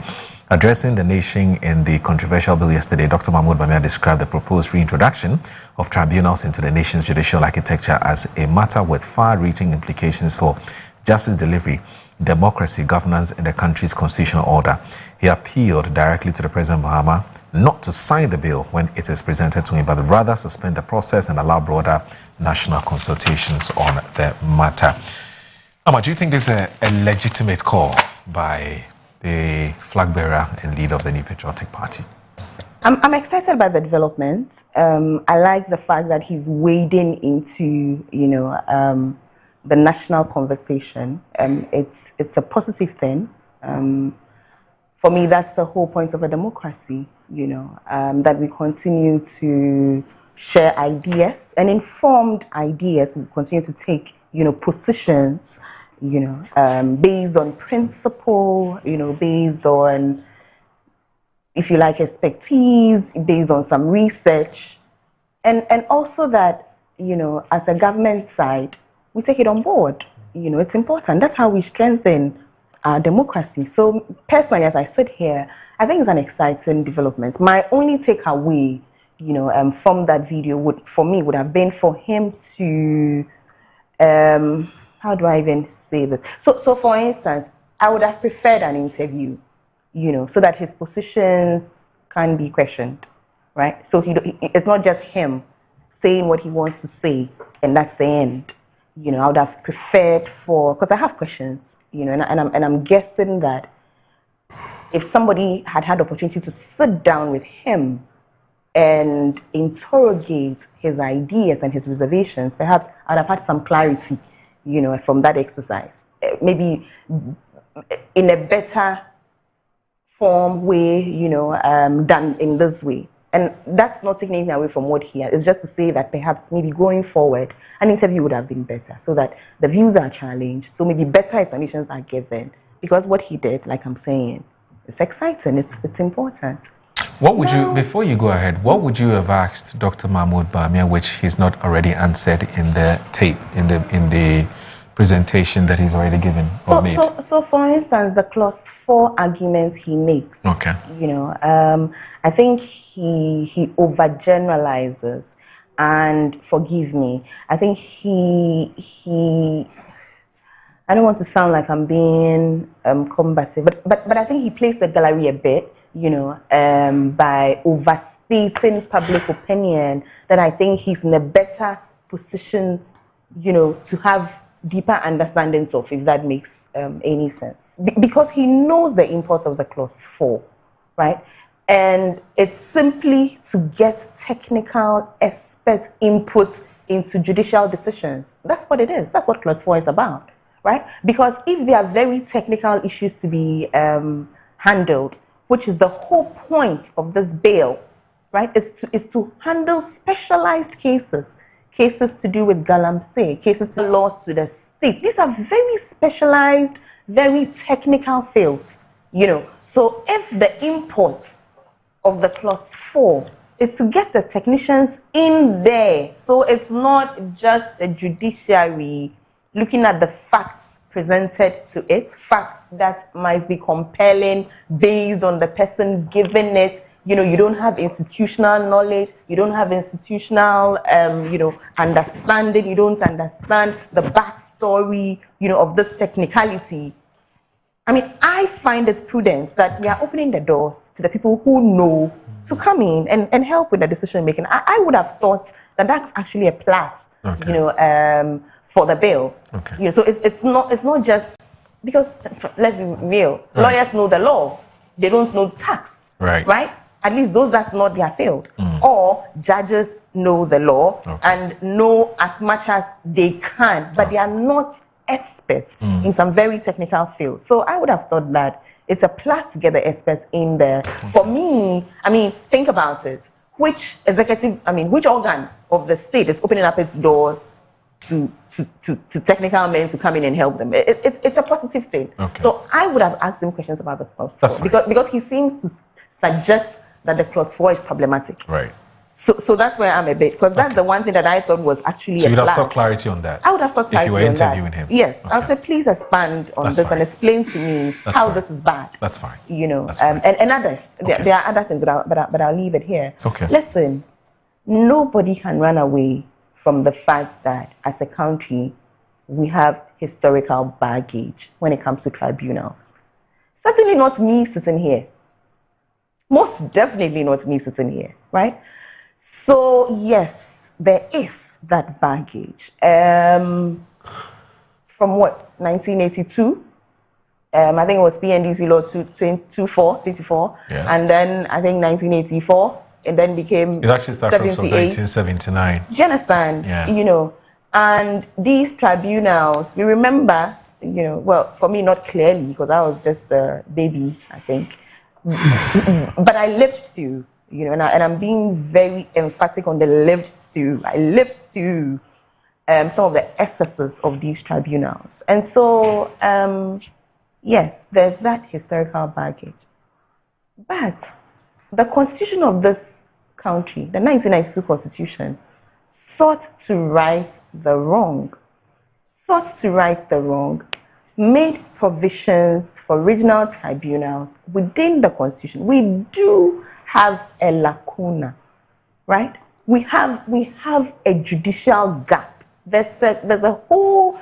Addressing the nation in the controversial bill yesterday, Dr. Mahmoud Bawumia described the proposed reintroduction of tribunals into the nation's judicial architecture as a matter with far-reaching implications for justice delivery, democracy, governance, and the country's constitutional order. He appealed directly to the President Mahama not to sign the bill when it is presented to him, but rather suspend the process and allow broader national consultations on the matter. Ama, do you think this is a legitimate call by the flag bearer and leader of the New Patriotic Party? I'm excited by the developments. I like the fact that he's wading into, the national conversation. It's a positive thing. For me, that's the whole point of a democracy, that we continue to share ideas, and informed ideas. We continue to take, positions, based on principle, based on, if you like, expertise, based on some research, and also that, as a government side, we take it on board. It's important. That's how we strengthen our democracy. So personally, as I sit here, I think it's an exciting development. My only takeaway, from that video would have been for him to, how do I even say this? So for instance, I would have preferred an interview, so that his positions can be questioned, right? So it's not just him saying what he wants to say, and that's the end. I would have preferred because I have questions, and I'm guessing that if somebody had the opportunity to sit down with him and interrogate his ideas and his reservations, perhaps I'd have had some clarity, from that exercise. Maybe in a better form way, done in this way. And that's not taking anything away from what he had. It's just to say that perhaps maybe going forward, an interview would have been better so that the views are challenged, so maybe better explanations are given. Because what he did, like I'm saying, it's exciting, it's important. What would you, before you go ahead, what would you have asked Dr. Mahmoud Bawumia, which he's not already answered in the tape, in the presentation that he's already given or made? So for instance, the clause 4 argument he makes. Okay. I think he overgeneralizes, and forgive me, I think he I don't want to sound like I'm being combative, but I think he plays the gallery a bit, by overstating public opinion. That I think he's in a better position, to have deeper understandings of, if that makes any sense. Because he knows the import of the clause 4, right? And it's simply to get technical expert input into judicial decisions. That's what it is. That's what clause 4 is about, right? Because if there are very technical issues to be handled, which is the whole point of this bill, right, is to handle specialized cases to do with galamsey, cases to laws to the state. These are very specialized, very technical fields, So if the import of the clause 4 is to get the technicians in there, so it's not just the judiciary looking at the facts presented to it, facts that might be compelling based on the person giving it, you don't have institutional knowledge, you don't have institutional, understanding, you don't understand the backstory, of this technicality. I mean, I find it prudent that we are opening the doors to the people who know to come in and help with the decision making. I would have thought that that's actually a plus, for the bill. Okay. So it's not just because, let's be real, lawyers know the law, they don't know tax, right? At least those that's not their field. Or judges know the law and know as much as they can, but they are not experts in some very technical fields. So I would have thought that it's a plus to get the experts in there. For me, I mean, think about it. Which organ of the state is opening up its doors to technical men to come in and help them? It's a positive thing. Okay. So I would have asked him questions about the clause 4 because he seems to suggest that the clause 4 is problematic. Right. So that's where I'm a bit, because that's the one thing that I thought was actually so you'd have sought clarity on that? I would have sought clarity on that. If you were interviewing him? Yes. Okay. I'll say, please expand on this and explain to me how this is bad. That's fine. And others. Okay. There are other things, but I'll leave it here. Okay. Listen, nobody can run away from the fact that as a country, we have historical baggage when it comes to tribunals. Certainly not me sitting here. Most definitely not me sitting here, right? So, yes, there is that baggage. From what, 1982? I think it was PNDC Law 24, and then I think 1984, and then became it actually started from 1979. Do you understand? Yeah. And these tribunals, we remember, well, for me, not clearly, because I was just a baby, I think. But I lived through, and I'm being very emphatic on the lived through. I lived through some of the excesses of these tribunals. And so, yes, there's that historical baggage. But the constitution of this country, the 1992 constitution, sought to right the wrong. Made provisions for regional tribunals within the constitution. We do have a lacuna, right? We have a judicial gap. There's a hole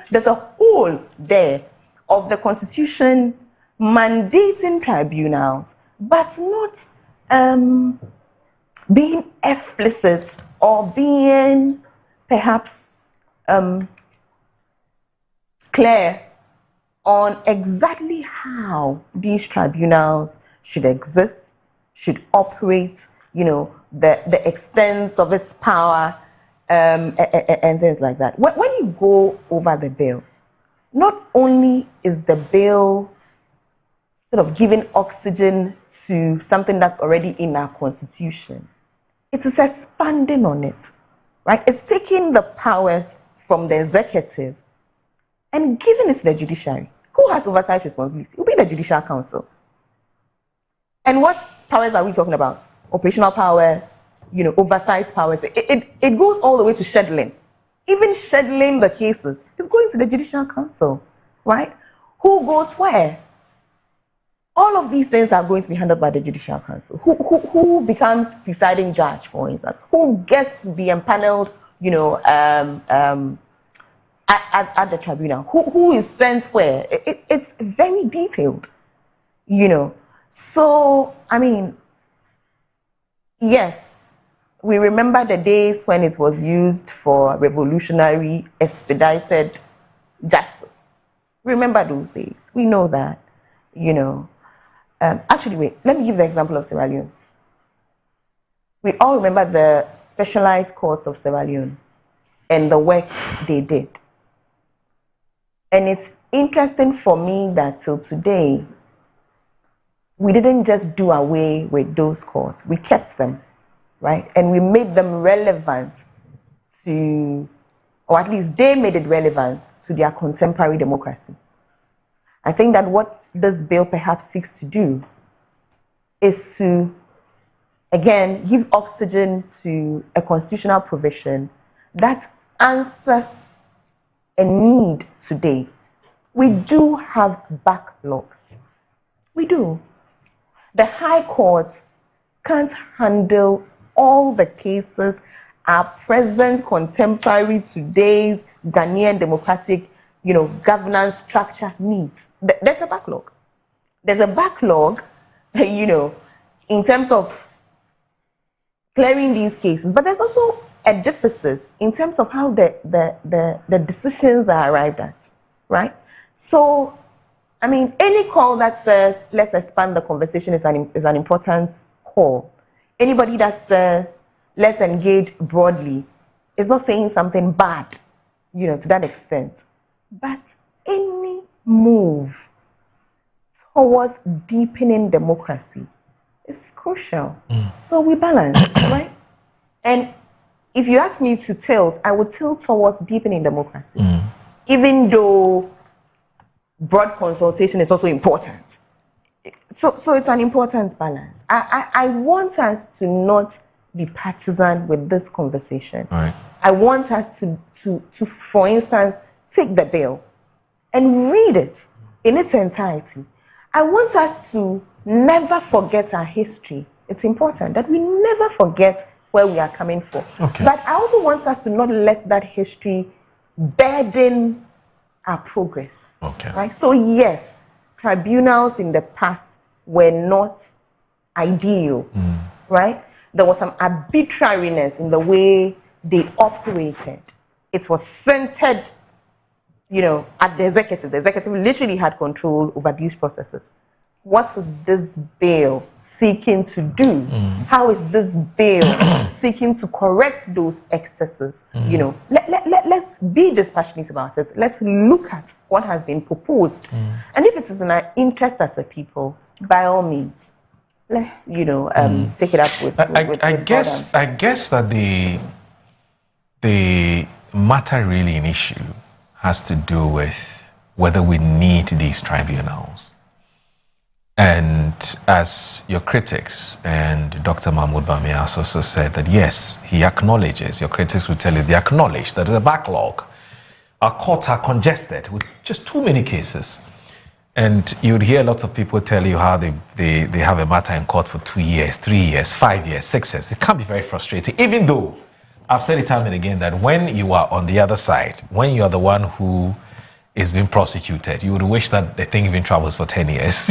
there of the constitution mandating tribunals, but not being explicit or being perhaps clear on exactly how these tribunals should exist, should operate, the extent of its power, and things like that. When you go over the bill, not only is the bill sort of giving oxygen to something that's already in our constitution, it is expanding on it, right? It's taking the powers from the executive and giving it to the judiciary. Who has oversight responsibility? It will be the Judicial Council. And what powers are we talking about? Operational powers, oversight powers. It goes all the way to scheduling. Even scheduling the cases is going to the Judicial Council, right? Who goes where? All of these things are going to be handled by the Judicial Council. Who becomes presiding judge, for instance? Who gets to be empaneled, at the tribunal? Who is sent where? It's very detailed, So, I mean, yes, we remember the days when it was used for revolutionary, expedited justice. Remember those days. We know that, Actually, wait, let me give the example of Sierra Leone. We all remember the specialized courts of Sierra Leone and the work they did. And it's interesting for me that till today, we didn't just do away with those courts. We kept them, right? And we made them relevant to, or at least they made it relevant to their contemporary democracy. I think that what this bill perhaps seeks to do is to, again, give oxygen to a constitutional provision that answers a need today. We do have backlogs. We do. The high courts can't handle all the cases our present, contemporary, today's Ghanaian democratic, governance structure needs. There's a backlog. There's a backlog, in terms of clearing these cases, but there's also a deficit in terms of how the decisions are arrived at, right? So, I mean, any call that says, let's expand the conversation is an important call. Anybody that says, let's engage broadly is not saying something bad, to that extent. But any move towards deepening democracy is crucial. So we balance, right? And if you ask me to tilt, I would tilt towards deepening democracy, even though broad consultation is also important. So it's an important balance. I want us to not be partisan with this conversation. Right. I want us to, for instance, take the bill and read it in its entirety. I want us to never forget our history. It's important that we never forget where we are coming from. Okay. But I also want us to not let that history burden our progress. Okay. Right? So yes, tribunals in the past were not ideal, right? There was some arbitrariness in the way they operated. It was centered, at the executive. The executive literally had control over these processes. What is this bill seeking to do? How is this bill seeking to correct those excesses? Let's be dispassionate about it. Let's look at what has been proposed. And if it is in our interest as a people, by all means, let's, take it up with I guess that the matter really in issue has to do with whether we need these tribunals. And as your critics and Dr. Mahmoud Bawumia has also said that yes, he acknowledges, your critics will tell you, they acknowledge that there's a backlog. Our courts are congested with just too many cases. And you'd hear lots of people tell you how they have a matter in court for 2 years, 3 years, 5 years, 6 years. It can be very frustrating, even though I've said it time and again that when you are on the other side, when you are the one who is being prosecuted, you would wish that the thing even travels for 10 years,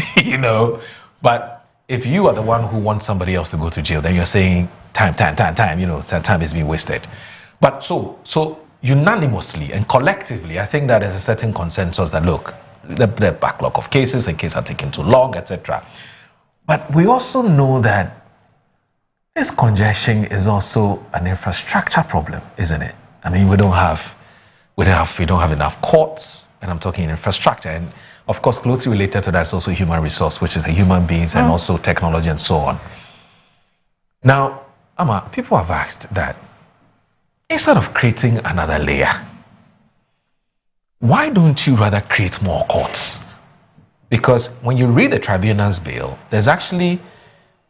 But if you are the one who wants somebody else to go to jail, then you're saying time, time is being wasted. But so unanimously and collectively, I think that there's a certain consensus that, look, the backlog of cases and cases are taking too long, etc. But we also know that this congestion is also an infrastructure problem, isn't it? I mean, we don't have enough courts, and I'm talking infrastructure, and of course, closely related to that is also human resource, which is the human beings and also technology and so on. Now, Amma, people have asked that instead of creating another layer, why don't you rather create more courts? Because when you read the tribunal's bill, there's actually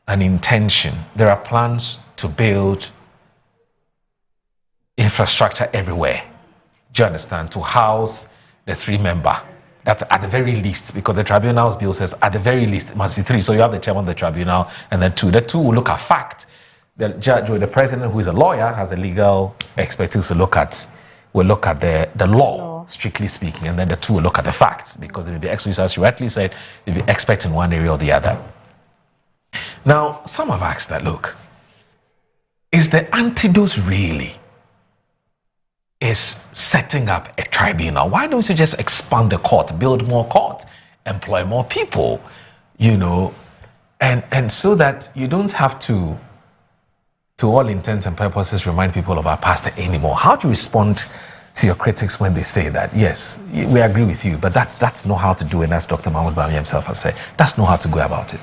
an intention. There are plans to build infrastructure everywhere. Do you understand? To house the 3-member. That's at the very least, because the tribunal's bill says at the very least it must be 3. So you have the chairman of the tribunal and then 2. The 2 will look at fact. The judge or the president, who is a lawyer, has a legal expertise to look at. Will look at the law, strictly speaking, and then the 2 will look at the facts, because they will be experts, as you rightly said, they'll be expert in one area or the other. Now, some have asked that, look, is the antidote really is setting up a tribunal? Why don't you just expand the court, build more court, employ more people, and so that you don't have to all intents and purposes, remind people of our past anymore? How do you respond to your critics when they say that, yes, we agree with you, but that's not how to do it, as Dr. Mahmoud Bawumia himself has said. That's not how to go about it.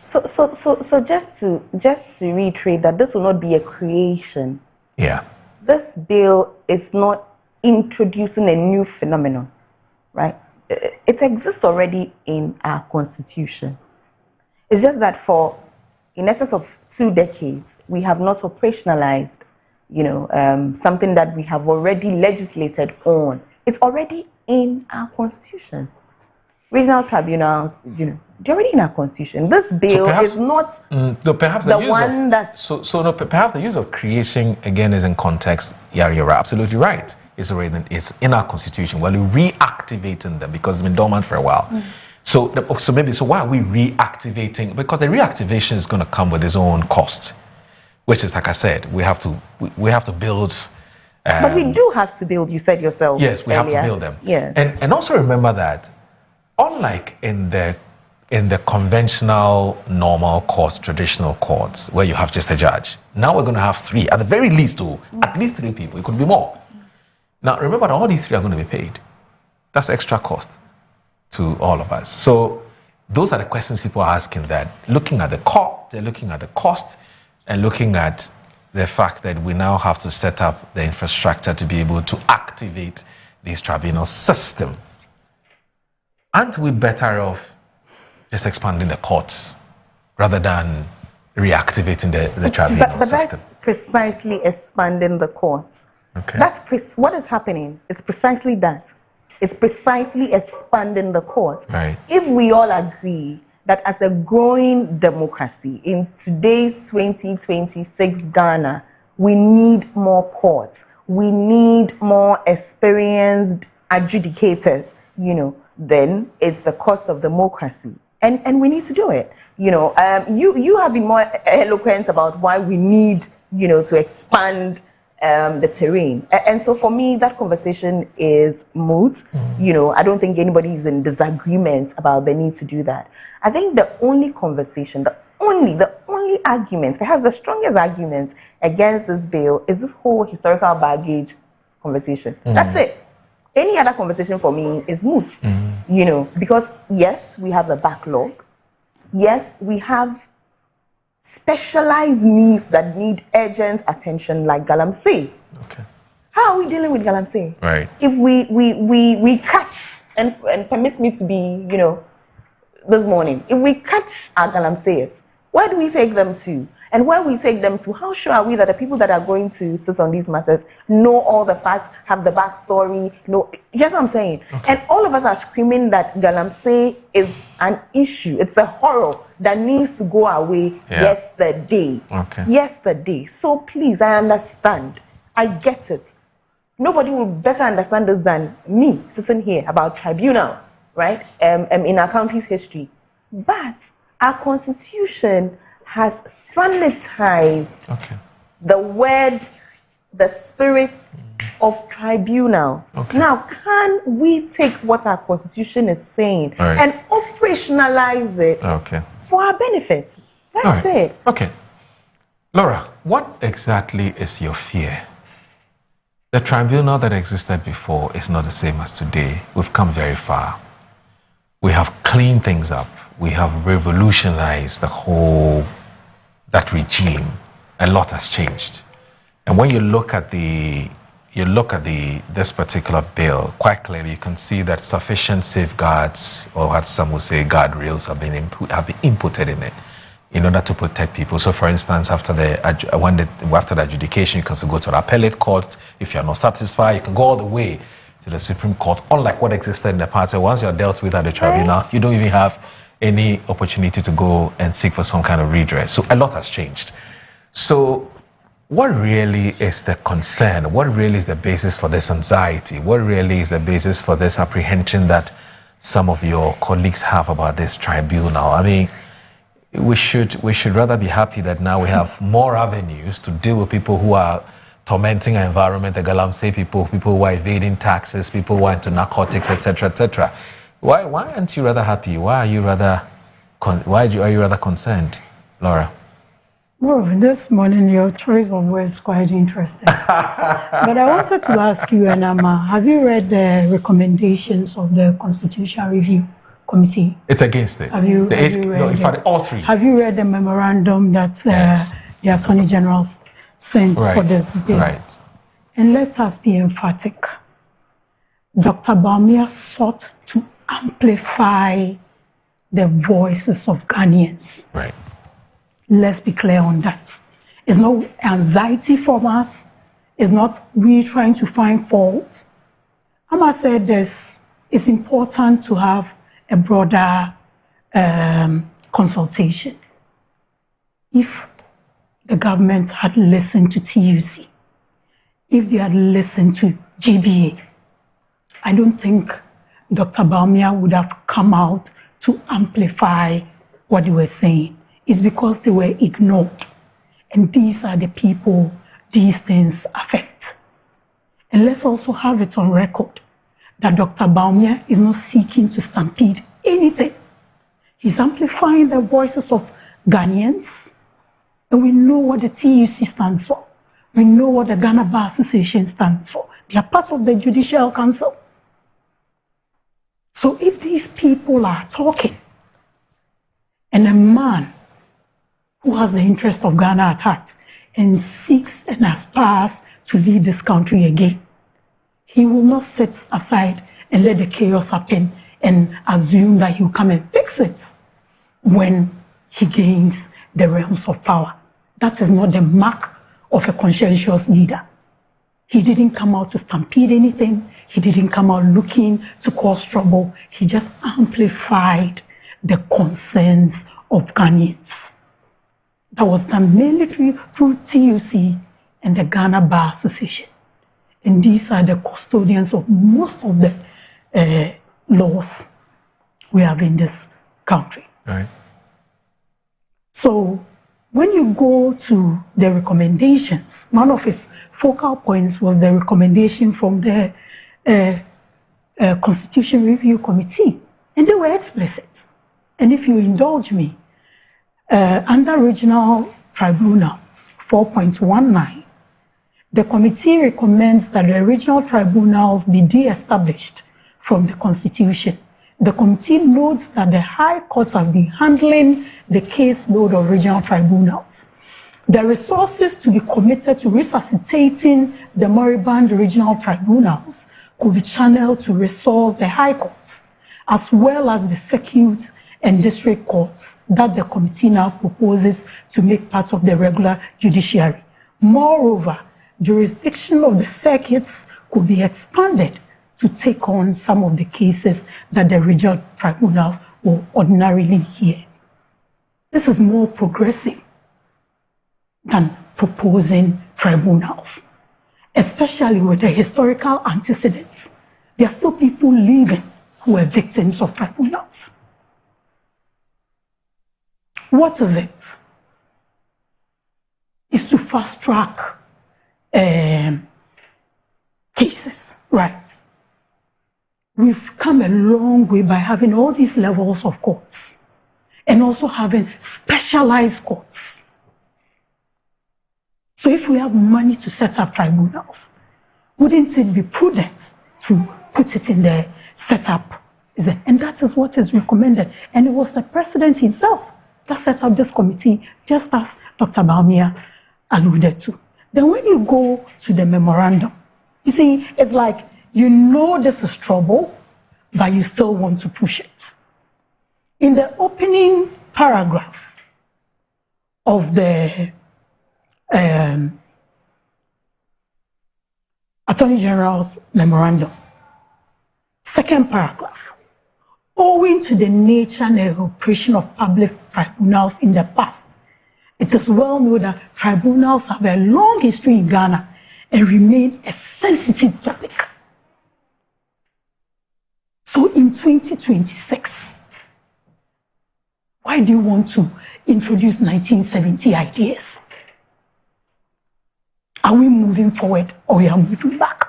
So just to reiterate that this will not be a creation. Yeah. This bill is not introducing a new phenomenon, right? It exists already in our constitution. It's just that for in excess of 2 decades, we have not operationalized, something that we have already legislated on. It's already in our constitution. regional tribunals, they're already in our constitution. This bill is not perhaps the one that... perhaps the use of creation, again, is in context. Yeah, you're absolutely right. It's in our constitution. Well, we're reactivating them because it's been dormant for a while. So why are we reactivating? Because the reactivation is going to come with its own cost, which is, like I said, we have to build. But we do have to build. You said yourself. Yes, we earlier. have to build them. Yeah. And also remember that, unlike in the conventional, normal courts, traditional courts, where you have just a judge, now we're going to have 3, at the very least, at least 3 people. It could be more. Now, remember that all these 3 are going to be paid. That's extra cost to all of us. So those are the questions people are asking, that looking at the cost, they're looking at the cost, and looking at the fact that we now have to set up the infrastructure to be able to activate this tribunal system. Aren't we better off just expanding the courts rather than reactivating the tribunal but system? That's precisely expanding the courts. Okay. What is happening. It's precisely that. It's precisely expanding the courts. Right. If we all agree that as a growing democracy in today's 2026 Ghana, we need more courts, we need more experienced adjudicators, then it's the cost of democracy. And we need to do it. You have been more eloquent about why we need, to expand the terrain. And so for me, that conversation is moot. I don't think anybody is in disagreement about the need to do that. I think the only conversation, the only argument, perhaps the strongest argument against this bill is this whole historical baggage conversation. That's it. Any other conversation for me is moot. Because yes, we have a backlog. Yes, we have specialized needs that need urgent attention, like Galamsey. Okay. How are we dealing with Galamsey? Right. If we catch, and permit me to be, this morning, if we catch our Galamseyers, where do we take them to? And where we take them to, how sure are we that the people that are going to sit on these matters know all the facts, have the backstory, know, just what I'm saying? Okay. And all of us are screaming that Galamsey is an issue. It's a horror that needs to go away yesterday. Okay. Yesterday. So please, I understand. I get it. Nobody will better understand this than me sitting here about tribunals, right? In our country's history. But our constitution has sanitized the word, the spirit of tribunals. Okay. Now, can we take what our constitution is saying and operationalize it for our benefits? That's it. Okay. Laura, what exactly is your fear? The tribunal that existed before is not the same as today. We've come very far. We have cleaned things up. We have revolutionized that regime. A lot has changed. And when you look at this particular bill, quite clearly you can see that sufficient safeguards, or as some would say, guardrails have been inputted in it in order to protect people. So for instance, after the adjudication, you can still go to the appellate court. If you're not satisfied, you can go all the way to the Supreme Court. Unlike what existed in the past, once you're dealt with at the tribunal, you don't even have any opportunity to go and seek for some kind of redress. So a lot has changed. So what really is the concern? What really is the basis for this anxiety? What really is the basis for this apprehension that some of your colleagues have about this tribunal? I mean, we should rather be happy that now we have more avenues to deal with people who are tormenting our environment, the Galamsey people who are evading taxes, people who are into narcotics, etc., etc. Why aren't you rather happy? Why are you rather concerned, Laura? Well, this morning your choice of words is quite interesting. But I wanted to ask you, Anama, have you read the recommendations of the Constitutional Review Committee? It's against it. Have you read it? All three. Have you read the memorandum that the Attorney General sent for this bill? Right. And let us be emphatic. Dr. Bawumia sought to amplify the voices of Ghanaians. Right. Let's be clear on that. It's no anxiety from us. It's not we trying to find fault. I must say this, it's important to have a broader consultation. If the government had listened to TUC, if they had listened to GBA, I don't think Dr. Bawumia would have come out to amplify what they were saying. It's because they were ignored. And these are the people these things affect. And let's also have it on record that Dr. Bawumia is not seeking to stampede anything. He's amplifying the voices of Ghanaians, and we know what the TUC stands for. We know what the Ghana Bar Association stands for. They are part of the Judicial Council. So if these people are talking, and a man who has the interest of Ghana at heart and seeks and aspires to lead this country again, he will not sit aside and let the chaos happen and assume that he'll come and fix it when he gains the realms of power. That is not the mark of a conscientious leader. He didn't come out to stampede anything. He didn't come out looking to cause trouble. He just amplified the concerns of Ghanaians. That was done mainly through TUC and the Ghana Bar Association. And these are the custodians of most of the laws we have in this country. Right. So when you go to the recommendations, one of his focal points was the recommendation from the Constitution Review Committee. And they were explicit. And if you indulge me, under regional tribunals 4.19, the committee recommends that the regional tribunals be de-established from the Constitution. The committee notes that the High Court has been handling the caseload of regional tribunals. The resources to be committed to resuscitating the moribund regional tribunals could be channeled to resource the High Court, as well as the circuit and district courts that the committee now proposes to make part of the regular judiciary. Moreover, jurisdiction of the circuits could be expanded to take on some of the cases that the regional tribunals will ordinarily hear. This is more progressive than proposing tribunals, especially with the historical antecedents. There are still people living who are victims of tribunals. What is it? It's to fast track cases, right? We've come a long way by having all these levels of courts and also having specialized courts. So if we have money to set up tribunals, wouldn't it be prudent to put it in the setup? And that is what is recommended. And it was the president himself that set up this committee, just as Dr. Bawumia alluded to. Then when you go to the memorandum, you see, it's like, you know this is trouble, but you still want to push it. In the opening paragraph of the Attorney General's memorandum, second paragraph, owing to the nature and operation of public tribunals in the past, it is well known that tribunals have a long history in Ghana and remain a sensitive topic. So in 2026, why do you want to introduce 1970 ideas? Are we moving forward or we are moving back?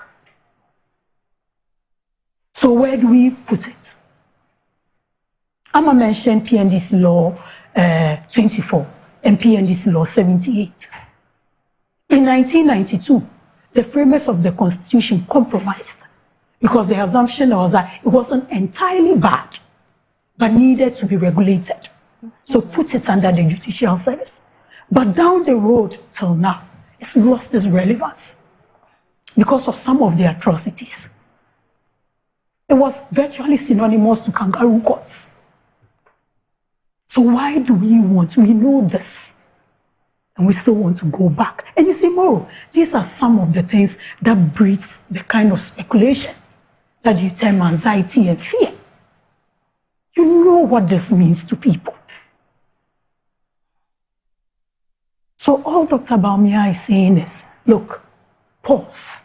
So where do we put it? I'm going to mention PNDC Law 24 and PNDC Law 78. In 1992, the framers of the Constitution compromised because the assumption was that it wasn't entirely bad, but needed to be regulated. So put it under the Judicial Service. But down the road till now, it's lost its relevance because of some of the atrocities. It was virtually synonymous to kangaroo courts. So why do we know this, and we still want to go back? And you see, Moro, these are some of the things that breeds the kind of speculation that you term anxiety and fear. You know what this means to people. So all Dr. Bawumia is saying is, look, pause.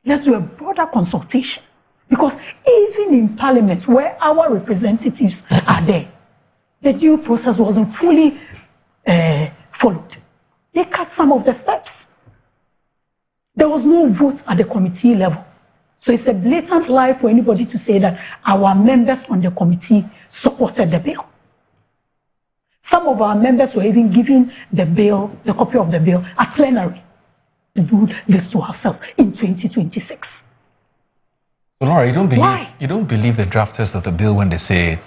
Let's do a broader consultation. Because even in Parliament, where our representatives are there, the due process wasn't fully followed. They cut some of the steps. There was no vote at the committee level. So it's a blatant lie for anybody to say that our members on the committee supported the bill. Some of our members were even giving the bill, the copy of the bill, at plenary to do this to ourselves in 2026. So Laura, you don't believe the drafters of the bill when they say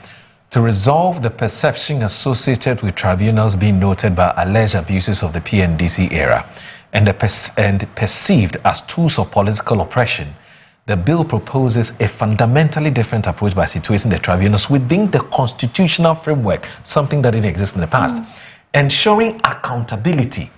to resolve the perception associated with tribunals being noted by alleged abuses of the PNDC era and perceived as tools of political oppression, the bill proposes a fundamentally different approach by situating the tribunals within the constitutional framework, something that didn't exist in the past, ensuring accountability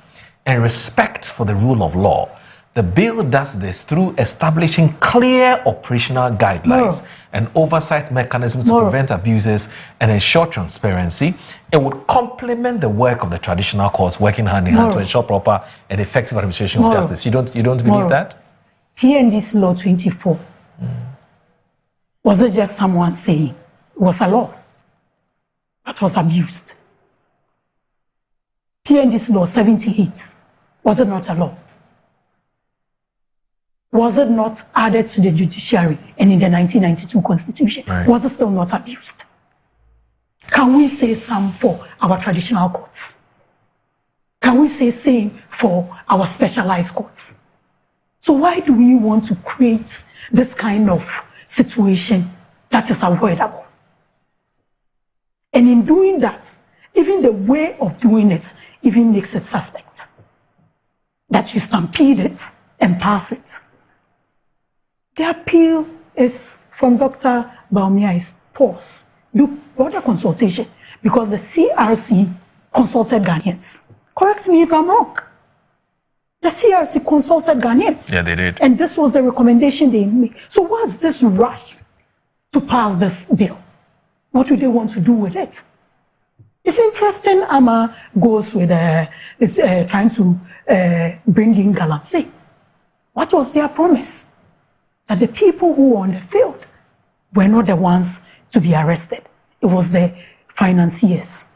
and respect for the rule of law. The bill does this through establishing clear operational guidelines and oversight mechanisms to prevent abuses and ensure transparency. It would complement the work of the traditional courts working hand in hand to ensure proper and effective administration of justice. You don't believe that? PNDC Law 24. Was it just someone saying it was a law that was abused? PNDC Law 78. Was it not a law? Was it not added to the judiciary and in the 1992 Constitution? Right. Was it still not abused? Can we say some for our traditional courts? Can we say same for our specialized courts? So why do we want to create this kind of situation that is avoidable? And in doing that, even the way of doing it even makes it suspect. That you stampede it and pass it. The appeal is from Dr. Bawumia is pause. Do broader consultation because the CRC consulted Ghanaians. Correct me if I'm wrong. The CRC consulted Ghanaians. Yeah, they did. And this was the recommendation they made. So what's this rush to pass this bill? What do they want to do with it? It's interesting Ama goes with trying to bring in Galamsey. What was their promise? That the people who were on the field were not the ones to be arrested. It was the financiers.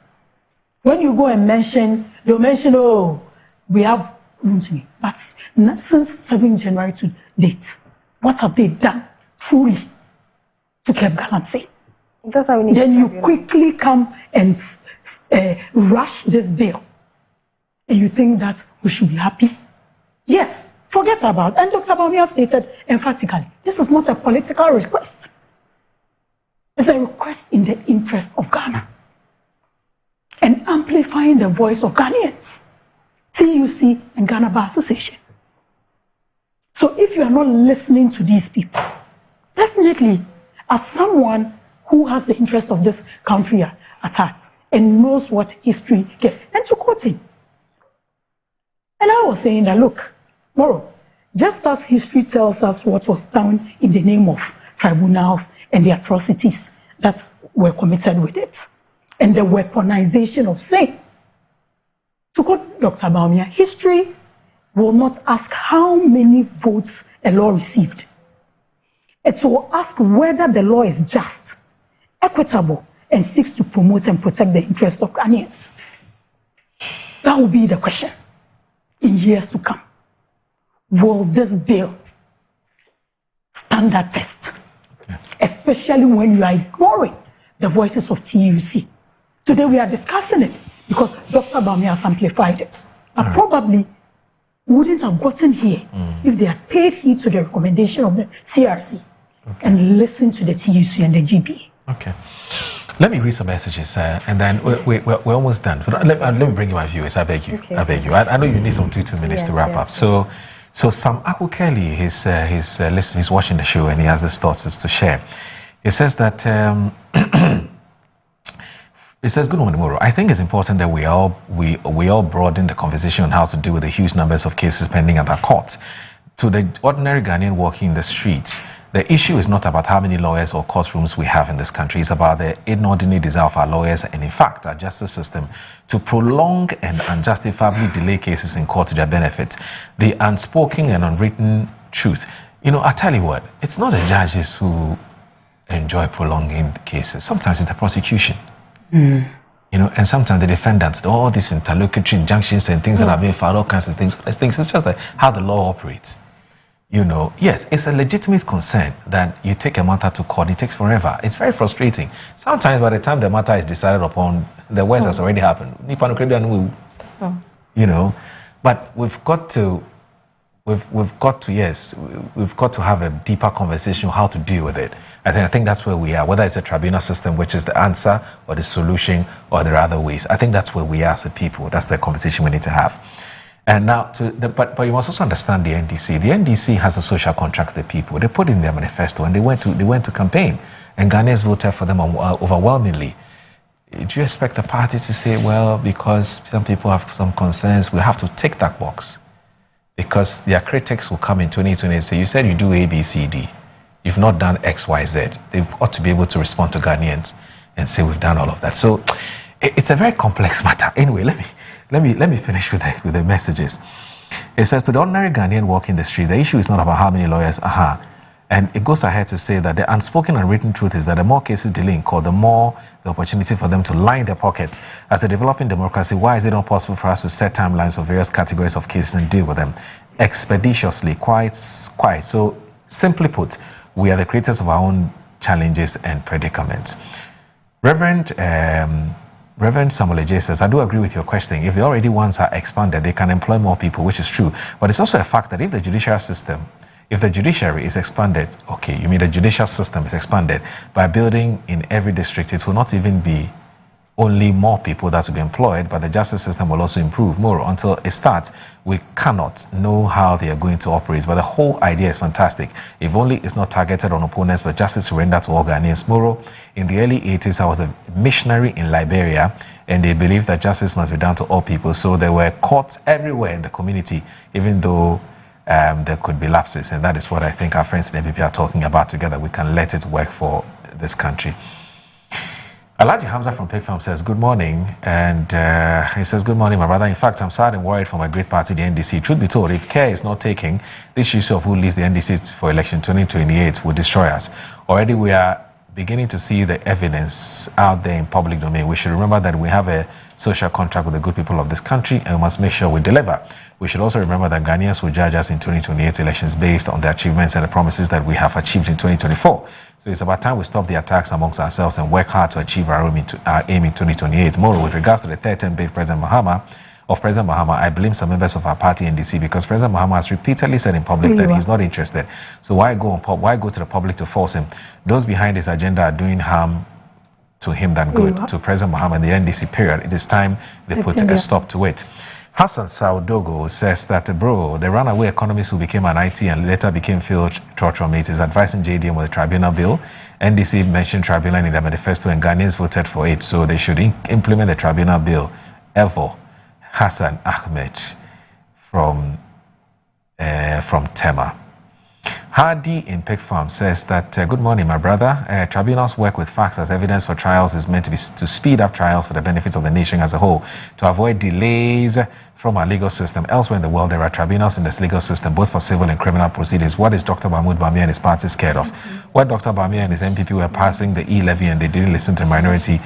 When you go and mention, they'll mention, oh, we have room to me. But since 7 January to date, what have they done truly to keep Galamsey? Then you quickly come and rush this bill. And you think that we should be happy? Yes. Forget about, and Dr. Bawumia stated emphatically, this is not a political request. It's a request in the interest of Ghana and amplifying the voice of Ghanaians, TUC and Ghana Bar Association. So if you are not listening to these people, definitely as someone who has the interest of this country at heart and knows what history gets, and to quote him. And I was saying that, look, Moro, just as history tells us what was done in the name of tribunals and the atrocities that were committed with it, and the weaponization of sin. To quote Dr. Bawumia, history will not ask how many votes a law received. It will ask whether the law is just, equitable, and seeks to promote and protect the interests of Ghanaians. That will be the question in years to come. Will this bill stand that test? Okay. Especially when you are ignoring the voices of TUC. Today we are discussing it because Dr. Bawumia has amplified it. And probably wouldn't have gotten here if they had paid heed to the recommendation of the CRC and listened to the TUC and the GBA. Okay. Let me read some messages and then we're almost done. But let me bring you my viewers. I beg you. Okay. I beg you. I know you need some 2 minutes to wrap up. So Sam Aku Kelly, he's watching the show and he has his thoughts to share. He says that, he says, good morning, Moro. I think it's important that we all broaden the conversation on how to deal with the huge numbers of cases pending at our court. To the ordinary Ghanaian walking in the streets, The issue is not about how many lawyers or courtrooms we have in this country. It's about the inordinate desire of our lawyers and, in fact, our justice system to prolong and unjustifiably delay cases in court to their benefit. The unspoken and unwritten truth. You know, I tell you what, it's not the judges who enjoy prolonging the cases. Sometimes it's the prosecution. You know, and sometimes the defendants, all these interlocutory injunctions and things that are being filed, all kinds of things. It's just like how the law operates. You know, yes, it's a legitimate concern that you take a matter to court, it takes forever. It's very frustrating. Sometimes by the time the matter is decided upon, the worst has already happened. You know, but we've got to have a deeper conversation on how to deal with it. I think that's where we are, whether it's a tribunal system, which is the answer or the solution, or there are other ways. I think that's where we are as a people. That's the conversation we need to have. And now, but you must also understand the NDC. The NDC has a social contract with the people. They put in their manifesto and they went to campaign, and Ghanaians voted for them overwhelmingly. Do you expect the party to say, well, because some people have some concerns, we have to tick that box? Because their critics will come in 2020 and say, you said you do A, B, C, D. You've not done X, Y, Z. They ought to be able to respond to Ghanaians and say we've done all of that. So it's a very complex matter. Anyway, let me finish with the messages. It says, to the ordinary Ghanaian walking the street, the issue is not about how many lawyers, and it goes ahead to say that the unspoken and written truth is that the more cases delay in court, the more the opportunity for them to line their pockets. As a developing democracy, why is it not possible for us to set timelines for various categories of cases and deal with them expeditiously, quite? So simply put, we are the creators of our own challenges and predicaments. Reverend Samuel J says, I do agree with your question. If the already ones are expanded, they can employ more people, which is true. But it's also a fact that if the judiciary is expanded, okay, you mean the judicial system is expanded, by building in every district, it will not even be only more people that will be employed, but the justice system will also improve more. Until it starts, we cannot know how they are going to operate. But the whole idea is fantastic. If only it's not targeted on opponents, but justice surrender to all Ghanaians. Moro, in the early 80s, I was a missionary in Liberia, and they believed that justice must be done to all people. So there were courts everywhere in the community, even though there could be lapses. And that is what I think our friends in the NPP are talking about together. We can let it work for this country. Alhaji Hamza from Pig Farm says, good morning. And he says, good morning, my brother. In fact, I'm sad and worried for my great party, the NDC. Truth be told, if care is not taken, this issue of who leads the NDC for election 2028 will destroy us. Already we are beginning to see the evidence out there in public domain. We should remember that we have a social contract with the good people of this country, and we must make sure we deliver. We should also remember that Ghanaians will judge us in 2028 elections based on the achievements and the promises that we have achieved in 2024. So it's about time we stop the attacks amongst ourselves and work hard to achieve our aim in 2028. Moreover, with regards to the 13th bid President Mahama, I blame some members of our party NDC because President Mahama has repeatedly said in public that he's not interested. So why go to the public to force him? Those behind his agenda are doing harm to him than good. To President Mahama and the NDC period, it is time they put a stop to it. Hassan Saudogo says that, the runaway economist who became an IT and later became field torture mate is advising JDM with the tribunal bill. NDC mentioned tribunal in their manifesto and Ghanaians voted for it, so they should implement the tribunal bill. Evo Hassan Ahmed from Tema. Hardy in Pig Farm says that, good morning, my brother. Tribunals work with facts as evidence for trials is meant to be to speed up trials for the benefits of the nation as a whole, to avoid delays from our legal system. Elsewhere in the world, there are tribunals in this legal system, both for civil and criminal proceedings. What is Dr. Mahmoud Bawumia and his party scared of? When Dr. Bawumia and his MPP were passing the E-levy and they didn't listen to the minority.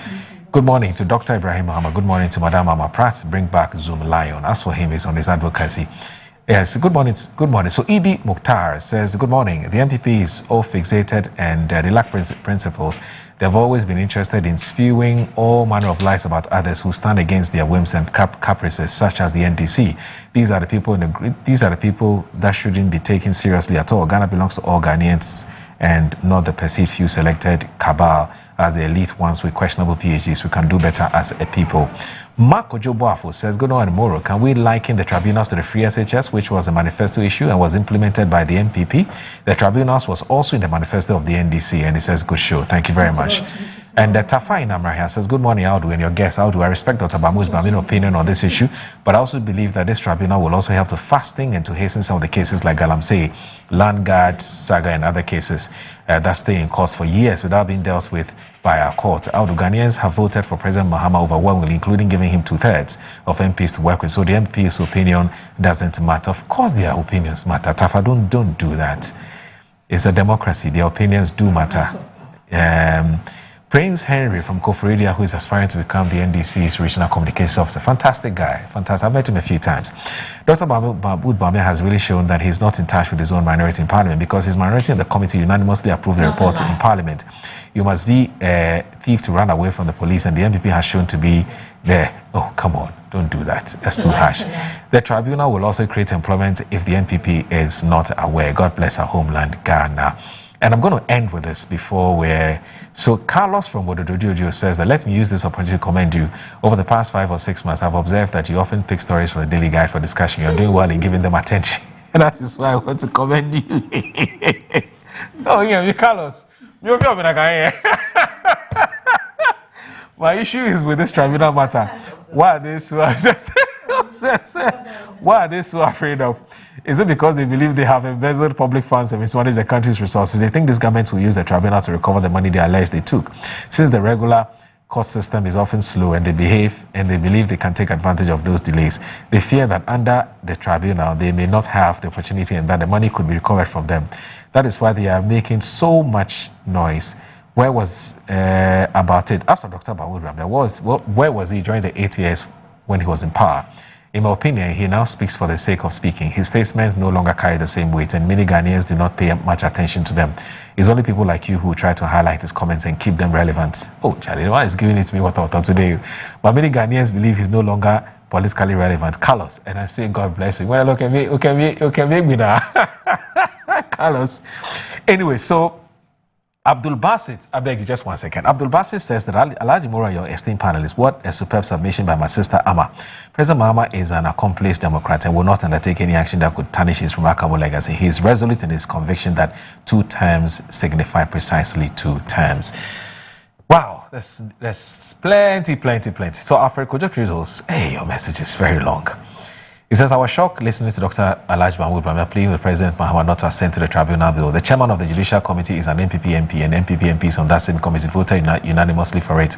Good morning to Dr. Ibrahim Muhammad. Good morning to Madam Mama Pratt. Bring back Zoom Lion. As for him, he's on his advocacy. Yes, good morning. Good morning. So Ibi Mukhtar says, good morning. The MPP is all fixated and they lack principles. They've always been interested in spewing all manner of lies about others who stand against their whims and caprices, such as the NDC. These are the people that shouldn't be taken seriously at all. Ghana belongs to all Ghanaians and not the perceived few selected cabal as the elite ones with questionable PhDs. We can do better as a people. Mark Ojoboafo says, good morning, Moro. Can we liken the tribunals to the free SHS, which was a manifesto issue and was implemented by the MPP? The tribunals was also in the manifesto of the NDC, and he says, good show. Thank you very much. And Tafa in Amrahia says, good morning, Audu, and your guest, Audu. I respect Dr. Bamu's opinion on this issue, but I also believe that this tribunal will also help to fasten and to hasten some of the cases like Galamsey, Landguard, Saga, and other cases that stay in court for years without being dealt with by our court. Audu, Ghanaians have voted for President Mahama overwhelmingly, including giving him 2/3 of MPs to work with. So the MP's opinion doesn't matter. Of course, their opinions matter. Tafa, don't do that. It's a democracy. Their opinions do matter. Prince Henry from Koforidua, who is aspiring to become the NDC's regional communications officer. Fantastic guy. Fantastic. I've met him a few times. Dr. Mahmoud Bawumia has really shown that he's not in touch with his own minority in parliament because his minority and the committee unanimously approved the report in parliament. You must be a thief to run away from the police, and the MPP has shown to be there. Oh, come on. Don't do that. That's too harsh. The tribunal will also create employment if the NPP is not aware. God bless our homeland, Ghana. And I'm going to end with this before we're... So Carlos from Wododojojo says that, let me use this opportunity to commend you. Over the past 5 or 6 months, I've observed that you often pick stories from the Daily Guide for discussion. You're doing well in giving them attention. And that is why I want to commend you. Oh, yeah, you Carlos. My issue is with this tribunal matter. Why are they so afraid of? Is it because they believe they have embezzled public funds and mismanaged the country's resources? They think this government will use the tribunal to recover the money they allege they took. Since the regular court system is often slow and they believe they can take advantage of those delays, they fear that under the tribunal they may not have the opportunity and that the money could be recovered from them. That is why they are making so much noise. Where was about it? As for Dr. Mahmoud Bawumia, where was he during the 8 years when he was in power? In my opinion, he now speaks for the sake of speaking. His statements no longer carry the same weight, and many Ghanaians do not pay much attention to them. It's only people like you who try to highlight his comments and keep them relevant. Oh, Charlie, why is giving it to me what I thought today? But many Ghanaians believe he's no longer politically relevant. Carlos, and I say, God bless you. Well, look at me, okay, make me now. Carlos. Anyway, so Abdul Basit, I beg you just 1 second. Abdul Basit says that Alhaji Mora, your esteemed panelist, what a superb submission by my sister Amma. President Mahama is an accomplished Democrat and will not undertake any action that could tarnish his remarkable legacy. He is resolute in his conviction that 2 terms signify precisely 2 terms. Wow, there's plenty. So Alfred Kojo, hey, your message is very long. He says, I was shocked listening to Dr. Alhaji Mahmoud Bawumia pleading with President Mahama not to assent to the tribunal bill. The chairman of the Judicial Committee is an NPP MP, and NPP MPs on that same committee voted unanimously for it.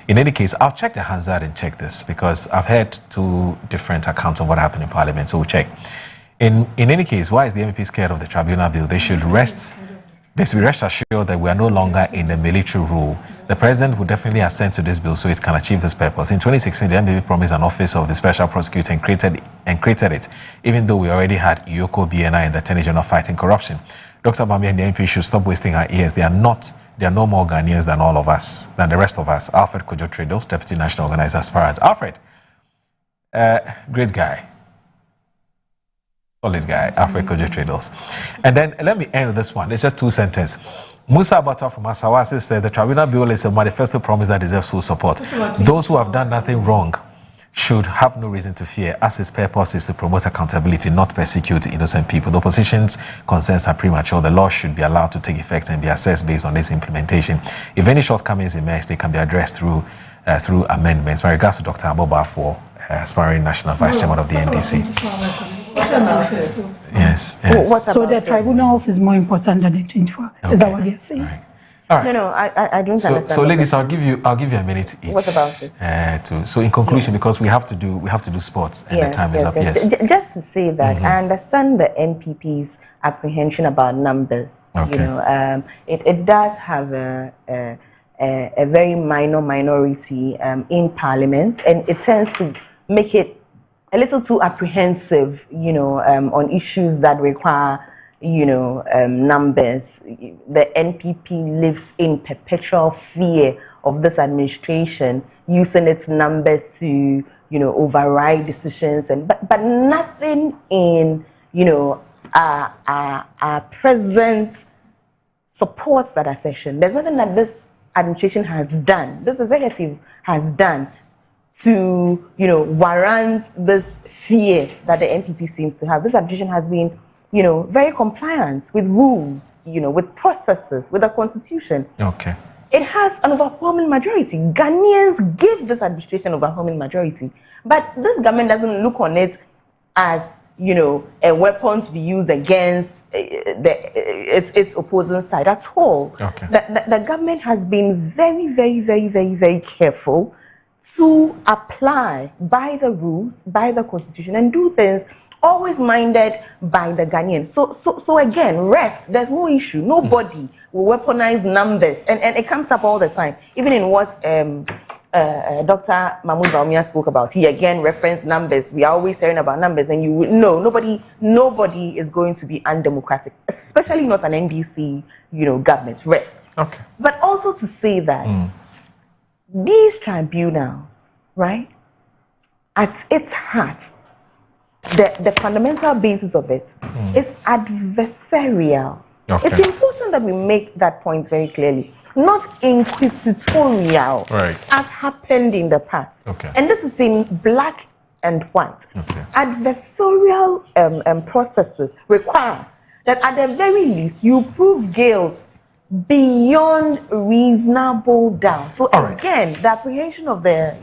In any case, I'll check the Hansard and check this because I've heard 2 different accounts of what happened in Parliament, so we'll check. In any case, why is the MPP scared of the tribunal bill? They should rest assured that we are no longer in a military rule. The president will definitely assent to this bill so it can achieve this purpose. In 2016, the MPP promised an office of the special prosecutor and created it, even though we already had Iyoko BNI and the Attorney General fighting corruption. Dr. Bawumia and the MP should stop wasting our ears. They are no more Ghanaians than all of us, than the rest of us. Alfred Kojo Trados, Deputy National Organizer, Aspirant. Alfred, great guy. Solid guy, Alfred Kojo Trados. And then let me end with this one. It's just 2 sentences. Musa Abata from Asawasi said the tribunal bill is a manifesto promise that deserves full support. Those who have done nothing wrong should have no reason to fear, as its purpose is to promote accountability, not persecute innocent people. The opposition's concerns are premature. The law should be allowed to take effect and be assessed based on its implementation. If any shortcomings emerge, they can be addressed through amendments. My regards to Dr. Aboba for aspiring National Vice Chairman of the NDC. Yes. So the tribunals is more important than the 24. Okay. Is that what you're saying? Right. All right. No, I don't understand. So ladies, I'll give you a minute each. What about it? So in conclusion, because we have to do sports and the time is up. Yes. Just to say that I understand the MPP's apprehension about numbers. Okay. You know, it does have a very minority in Parliament, and it tends to make it a little too apprehensive, you know, on issues that require, you know, numbers. The NPP lives in perpetual fear of this administration using its numbers to, you know, override decisions, but nothing in, you know, our present supports that assertion. There's nothing that this administration has done, this executive has done, to, you know, warrant this fear that the NPP seems to have. This administration has been, you know, very compliant with rules, you know, with processes, with the constitution. Okay. it has an overwhelming majority. Ghanaians give this administration overwhelming majority. But this government doesn't look on it as, you know, a weapon to be used against its opposing side at all. Okay. The government has been very, very, very, very, very careful to apply by the rules, by the constitution, and do things always minded by the Ghanaians. So again, rest, there's no issue. Nobody will weaponize numbers. And it comes up all the time. Even in what Dr. Mahmoud Bawumia spoke about, he again referenced numbers. We are always hearing about numbers, and you will know nobody is going to be undemocratic, especially not an NDC, you know, government. Rest. Okay. But also to say that these tribunals, right, at its heart, the fundamental basis of it is adversarial. Okay. It's important that we make that point very clearly. Not inquisitorial, right, as happened in the past. Okay. And this is in black and white. Okay. Adversarial processes require that at the very least you prove guilt beyond reasonable doubt. So again, the apprehension of the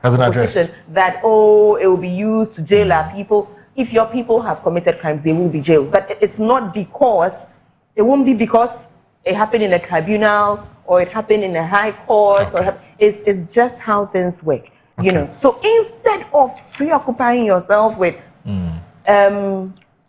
opposition that it will be used to jail our people. If your people have committed crimes, they will be jailed. But it's not because it won't be because it happened in a tribunal or it happened in a high court. Or it's just how things work. You know. So instead of preoccupying yourself with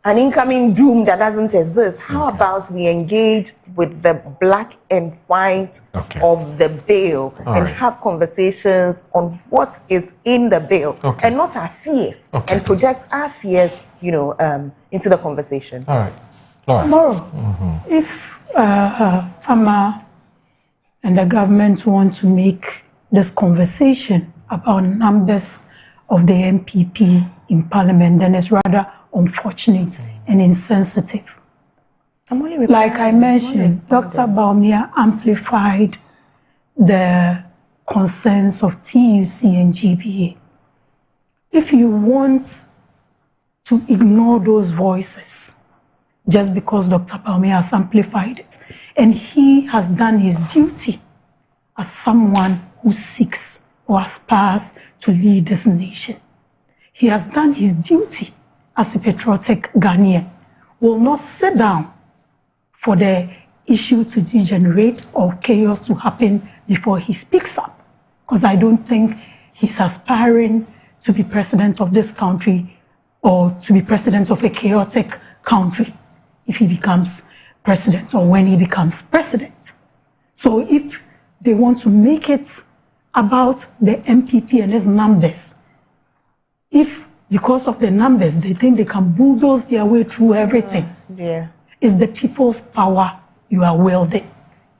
an incoming doom that doesn't exist, how about we engage with the black and white of the bill and have conversations on what is in the bill and not our fears and project our fears, you know, into the conversation. All right. Laura. Tomorrow, if Ama and the government want to make this conversation about numbers of the MPP in Parliament, then it's rather unfortunate and insensitive. Like I mentioned, Dr. Bawumia amplified the concerns of TUC and GBA. If you want to ignore those voices just because Dr. Bawumia has amplified it, and he has done his duty as someone who seeks or aspires to lead this nation, he has done his duty as a patriotic Ghanaian, will not sit down for the issue to degenerate or chaos to happen before he speaks up. Because I don't think he's aspiring to be president of this country or to be president of a chaotic country if he becomes president or when he becomes president. So if they want to make it about the MPP and its numbers, if because of the numbers, they think they can bulldoze their way through everything. It's the people's power you are wielding.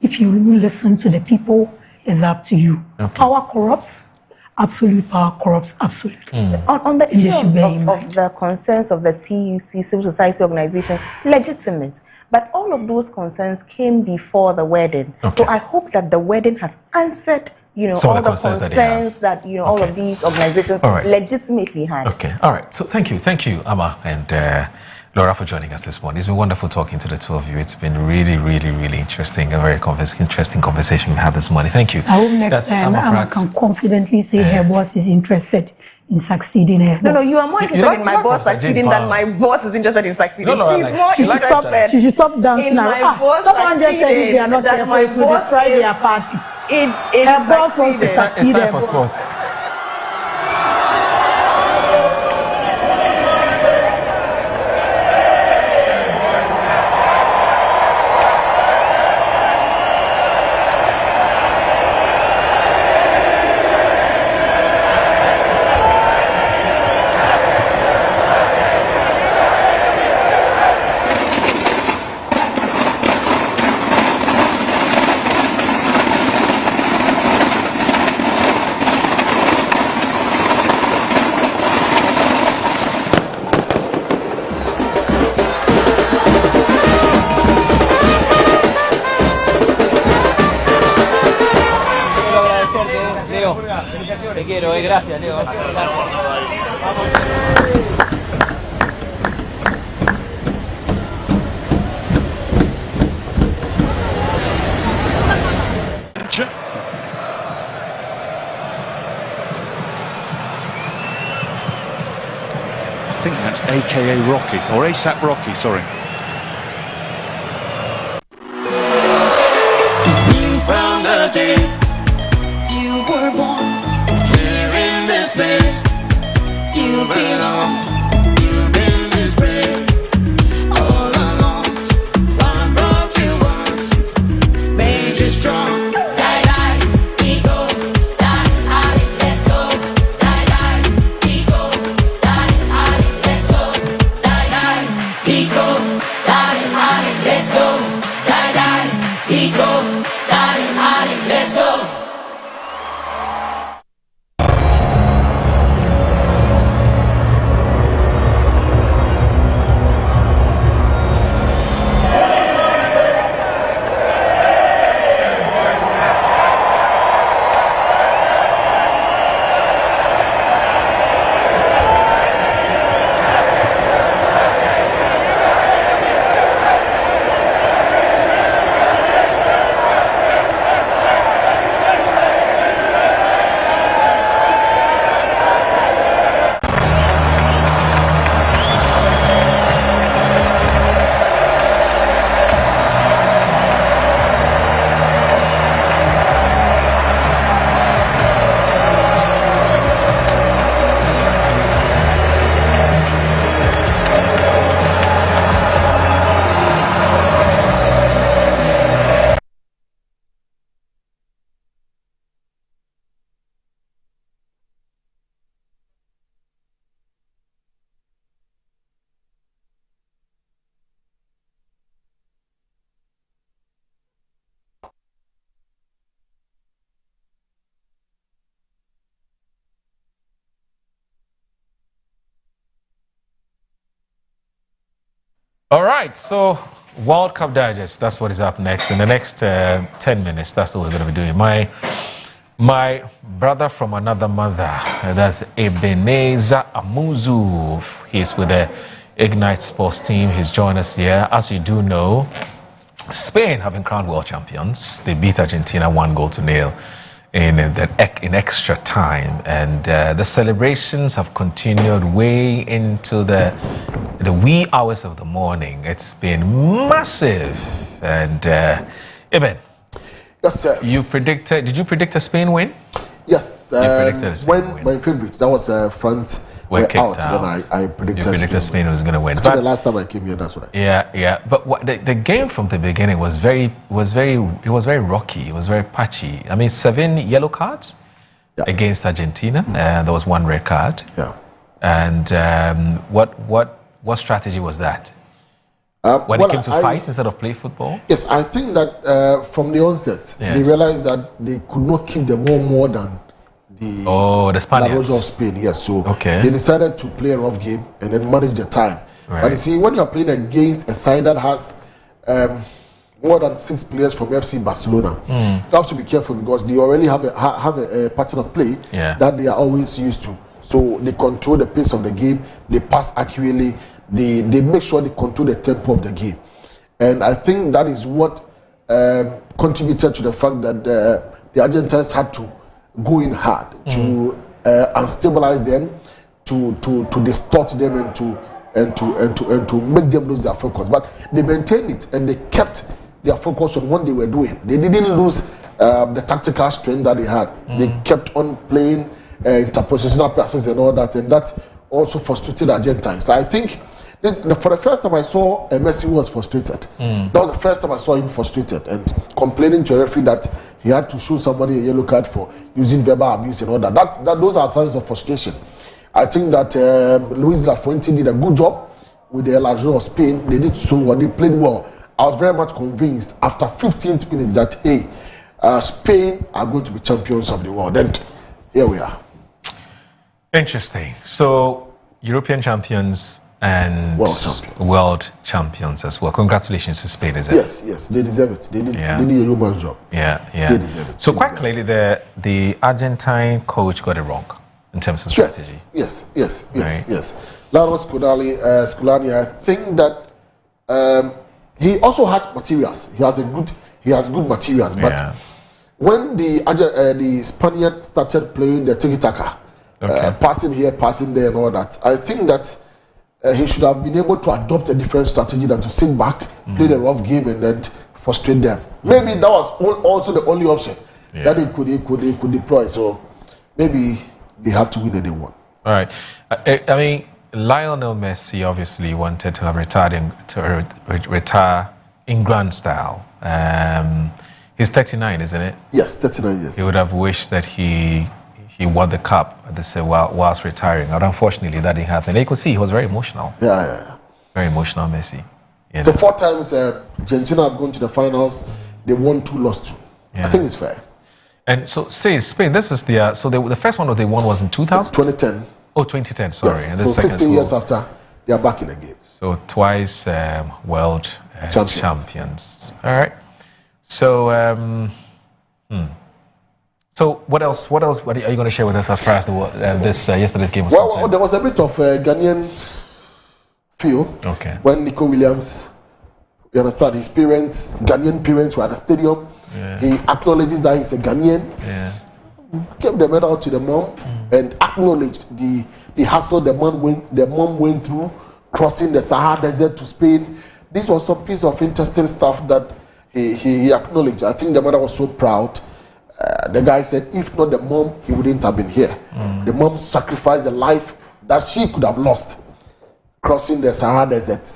If you listen to the people, it's up to you. Power corrupts. Absolute power corrupts absolutely. On the issue of the concerns of the TUC, civil society organizations, legitimate. But all of those concerns came before the wedding. So I hope that the wedding has answered, you know, all the concerns that you know, all of these organizations legitimately had. Okay, all right. So thank you, Ama and Laura, for joining us this morning. It's been wonderful talking to the two of you. It's been really, really, really interesting, a very interesting conversation we've had this morning. Thank you. I hope next time Ama can confidently say her boss is interested in succeeding her boss. No, you are more interested in my boss succeeding than my boss is interested in succeeding. She should stop dancing around. Someone just said if they are not careful, it will destroy their party. Her boss wants to succeed. It's time for sports. Te quiero, gracias, Leo. think that's AKA Rocky, or ASAP Rocky, sorry. From the day you were born, here in this place, you belong. You've been disgraced all along. One broke you once, made you strong. All right, so World Cup Digest, that's what is up next. In the next 10 minutes, that's what we're going to be doing. My brother from another mother, that's Ebenezer Amuzu. He's with the Ignite Sports team. He's joined us here. As you do know, Spain have been crowned world champions. They beat Argentina 1-0 in extra time, and the celebrations have continued way into the wee hours of the morning. It's been massive, and Eben, yes, sir. Did you predict a Spain win? Yes, you predicted a Spain win. My favorite, that was France. Were out. Then I predicted Spain was going to win. But the last time I came here, that's what I said. Yeah. But the game from the beginning was very rocky. It was very patchy. I mean, 7 yellow cards against Argentina. There was 1 red card. Yeah. And what strategy was that? When it came to fight instead of play football? Yes, I think that from the onset, they realized that they could not keep the ball more than the Spaniards of Spain. Yes, so they decided to play a rough game and then manage the time. Right. But you see, when you are playing against a side that has more than 6 players from FC Barcelona, you have to be careful because they already have a pattern of play that they are always used to. So they control the pace of the game, they pass accurately, they make sure they control the tempo of the game. And I think that is what contributed to the fact that the Argentines had to go in hard to unstabilize them, to distort them and to make them lose their focus. But they maintained it and they kept their focus on what they were doing. They didn't lose the tactical strength that they had. They kept on playing interpositional passes and all that, and that also frustrated Argentines. So I think for the first time I saw Messi was frustrated. That was the first time I saw him frustrated and complaining to a referee that he had to show somebody a yellow card for using verbal abuse and all that. Those are signs of frustration. I think that Luis Lafuente did a good job with the El Ajro of Spain. They did so well. They played well. I was very much convinced after 15th minute that Spain are going to be champions of the world. And here we are. Interesting. So European champions and world champions as well. Congratulations to Spain, is it? Yes, they deserve it. They did a human job. Yeah. They deserve it. So quite clearly, the Argentine coach got it wrong in terms of strategy. Yes. Laro Scolani, I think that he also has materials. He has good materials. But when the Spaniard started playing the tiki-taka, passing here, passing there, and all that, I think that he should have been able to adopt a different strategy than to sit back, play the rough game, and then frustrate them. Maybe that was also the only option that he could deploy. So maybe they have to win and they won. All right. I mean, Lionel Messi obviously wanted to have retire in grand style. He's 39, isn't it? Yes, 39 years. He would have wished that he won the cup at the whilst retiring. But unfortunately, that didn't happen. You could see he was very emotional. Yeah. Very emotional, Messi. So 4 times Argentina have gone to the finals. They won 2, lost 2. I think it's fair. And so, say Spain. This is the the first one that they won was in 2000. 2010. Oh, 2010. Sorry. Yes. And So 16 years after, they are back in the game. So twice world champions. All right. So so what else? What are you going to share with us as far as this yesterday's game was concerned? Well, there was a bit of Ghanaian feel when Nico Williams, you understand, his parents, Ghanaian parents were at the stadium. He acknowledges that he's a Ghanaian. Gave the medal to the mom and acknowledged the hassle the mom went through crossing the Sahara Desert to Spain. This was some piece of interesting stuff that he acknowledged. I think the mother was so proud. The guy said, if not the mom, he wouldn't have been here. The mom sacrificed the life that she could have lost crossing the Sahara Desert,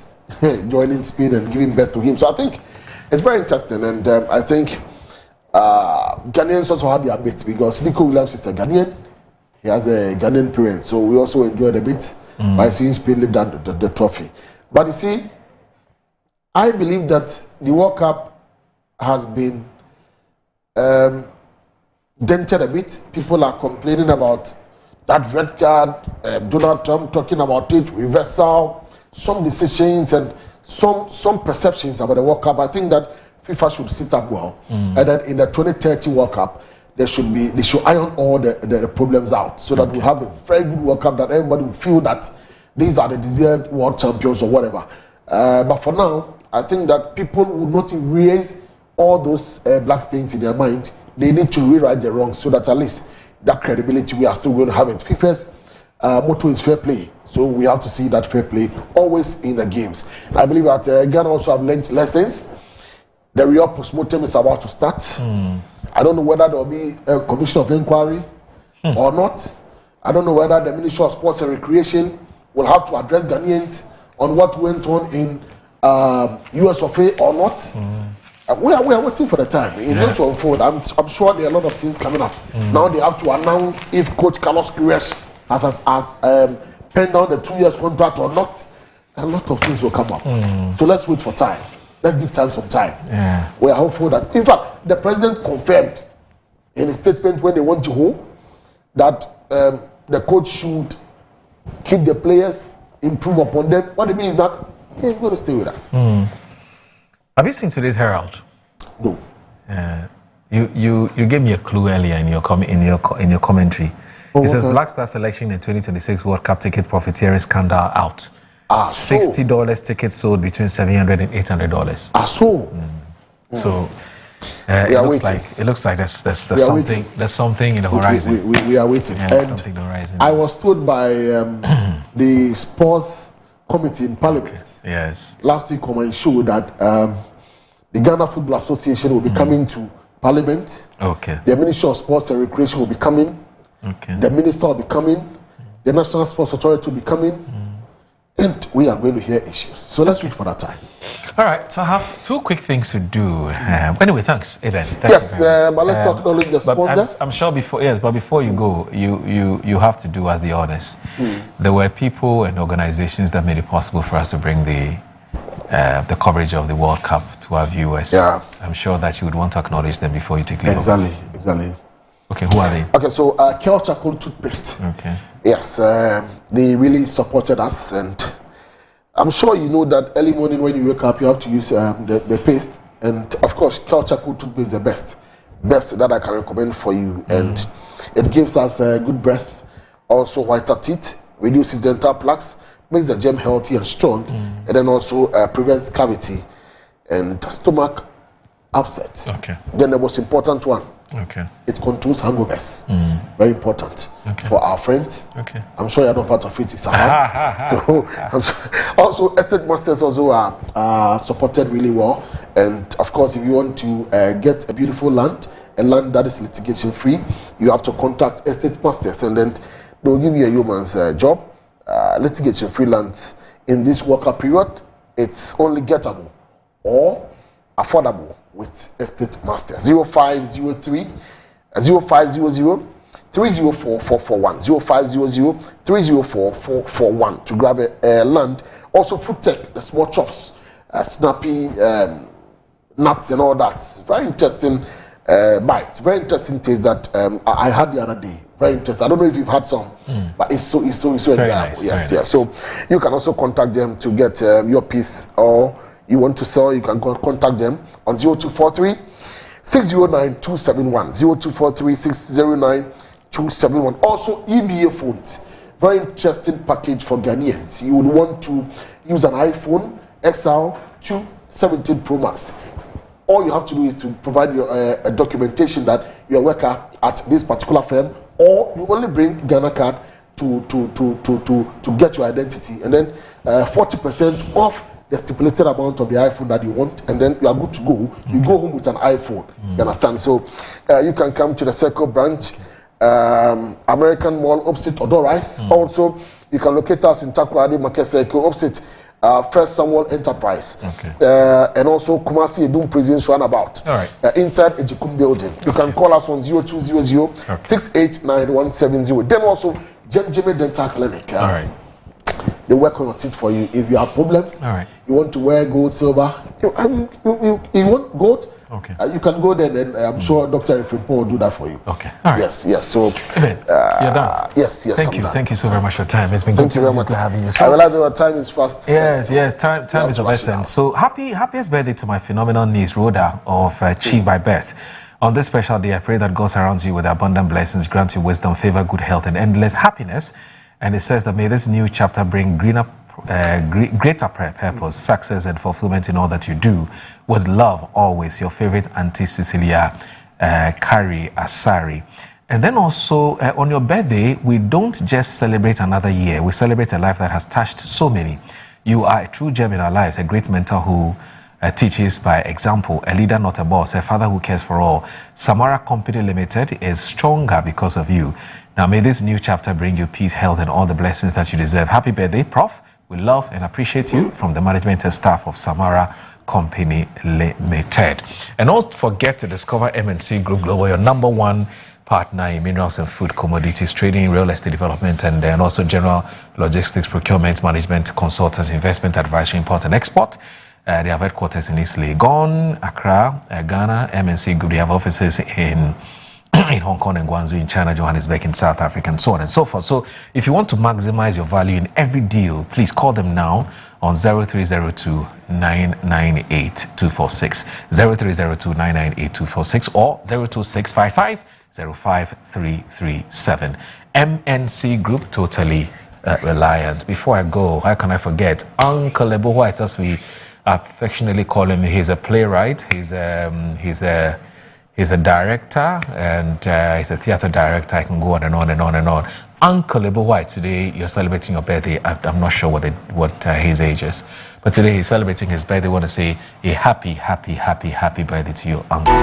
joining Spain and giving birth to him. So I think it's very interesting, and I think Ghanaians also had their bit because Nico Williams is a Ghanaian. He has a Ghanaian parent, so we also enjoyed a bit by seeing Spain lift down the trophy. But you see, I believe that the World Cup has been dented a bit. People are complaining about that red card, Donald Trump talking about it, reversal, some decisions and some perceptions about the World Cup. I think that FIFA should sit up well, and then in the 2030 World Cup, they should iron all the problems out so that we have a very good World Cup that everybody will feel that these are the deserved world champions or whatever. But for now, I think that people will not erase all those black stains in their mind. They need to rewrite the wrongs so that at least that credibility we are still going to have it. FIFA's motto is fair play, so we have to see that fair play always in the games. I believe that Ghana also have learned lessons. The real post-mortem is about to start. I don't know whether there will be a commission of inquiry or not. I don't know whether the Ministry of Sports and Recreation will have to address Ghanaians on what went on in US of A or not. We are waiting for the time. It's going to unfold. I'm sure there are a lot of things coming up. Now they have to announce if Coach Carlos Queiroz has penned down the 2 years contract or not. A lot of things will come up. So let's wait for time. Let's give time some time. We are hopeful that, in fact, the president confirmed in a statement when they went to hold that the coach should keep the players, improve upon them. What it means is that he's going to stay with us. Have you seen today's Herald? No. You gave me a clue earlier in your commentary. It says Black Star selection in 2026 World Cup ticket profiteering scandal out. $60 tickets sold between $700 and $800. So it looks like there's something in the horizon. We are waiting. Something in the horizon. I was told by the sports committee in Parliament last week on my show that the Ghana Football Association will be coming to Parliament. The Ministry of Sports and Recreation will be coming. The Minister will be coming. The National Sports Authority will be coming. And we are going to hear issues. So let's wait for that time. All right. So I have 2 quick things to do. Anyway, thanks, Eden. But let's acknowledge the sponsors. I'm sure before you go, you have to do us the honors. There were people and organizations that made it possible for us to bring the coverage of the World Cup to our viewers. I'm sure that you would want to acknowledge them before you take leave. Exactly. Okay, who are they? Okay, so Kel Charcoal Toothpaste. Yes, they really supported us, and I'm sure you know that early morning when you wake up, you have to use the paste, and of course, Kel Charcoal Toothpaste is the best that I can recommend for you, and it gives us good breath, also whiter teeth, reduces dental plaques, makes the gem healthy and strong, and then also prevents cavity and stomach upset. Then the most important one, Okay. It controls hangovers. Very important for our friends. Okay. I'm sure you're not part of it. It's so also Estate Masters also are supported really well. And of course, if you want to get a beautiful land, a land that is litigation free, you have to contact Estate Masters, and then they'll give you a yeoman's job. Litigation free land in this worker period, it's only gettable or affordable with Estate Masters. 0503 0500 304 441 0500 304 441 to grab a land. Also Fruit Tech, the small chops, snappy nuts and all that. Very interesting bites, very interesting taste that I had the other day. Very interesting. I don't know if you've had some, but it's so enjoyable. Nice, yes. nice. So you can also contact them to get your piece, or you want to sell, you can contact them on 0243 609 271 0243 609 271. Also EBA phones, very interesting package for Ghanaians. You would want to use an iPhone XR 217 Pro Max. All you have to do is to provide your a documentation that you're a worker at this particular firm, or you only bring Ghana card to get your identity, and then 40% off the stipulated amount of the iPhone that you want, and then you are good to go. You go home with an iPhone. You understand? So you can come to the Circle branch, American Mall opposite Odo Rice. Also, you can locate us in Takoradi Market Circle opposite First Samuel Enterprise, and also Kumasi Edum Prisons Runabout, inside Ejikum building. You can call us on 0200 689170. Then also Jimmy Dental Clinic. They work on your teeth for you. If you have problems, you want to wear gold, silver, you want gold, you can go there, then I'm sure Dr. Efripo will do that for you. Yes. So you're done. Yes. Thank you so very much for your time. It's been good to having you. I realize our time is fast. Yes. Time is of essence. So happiest birthday to my phenomenal niece Rhoda of Chief by Best. On this special day, I pray that God surrounds you with abundant blessings, grant you wisdom, favor, good health, and endless happiness. And it says that may this new chapter bring greater purpose, success, and fulfillment in all that you do. With love, always, your favorite Auntie Cecilia Kari Asari. And then also, on your birthday, we don't just celebrate another year. We celebrate a life that has touched so many. You are a true gem in our lives, a great mentor who teaches by example, a leader, not a boss, a father who cares for all. Samara Company Limited is stronger because of you. Now, may this new chapter bring you peace, health, and all the blessings that you deserve. Happy birthday, Prof. We love and appreciate you from the management and staff of Samara Company Limited. And don't forget to discover MNC Group Global, your #1 partner in minerals and food commodities, trading, real estate development, and then also general logistics, procurement, management, consultants, investment advisory, import and export. They have headquarters in East Legon, Accra, Ghana. MNC Group, they have offices in Hong Kong and Guangzhou, in China, Johannesburg, in South Africa, and so on and so forth. So if you want to maximize your value in every deal, please call them now on 0302 998 246, 0302 998 246, or 02655 05337. MNC Group, totally reliant. Before I go, how can I forget Uncle Ebo White, as we affectionately call him? He's a playwright. He's a director, and he's a theater director. I can go on and on and on and on. Uncle Ebo White, today you're celebrating your birthday. I'm not sure what his age is, but today he's celebrating his birthday. I want to say a happy birthday to you, Uncle.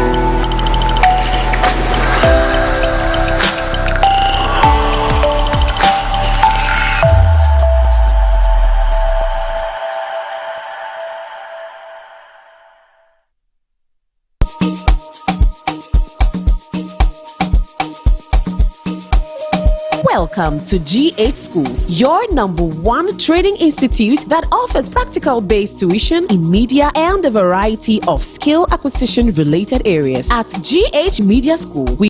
Welcome to GH Schools, your #1 training institute that offers practical-based tuition in media and a variety of skill acquisition-related areas. At GH Media School, we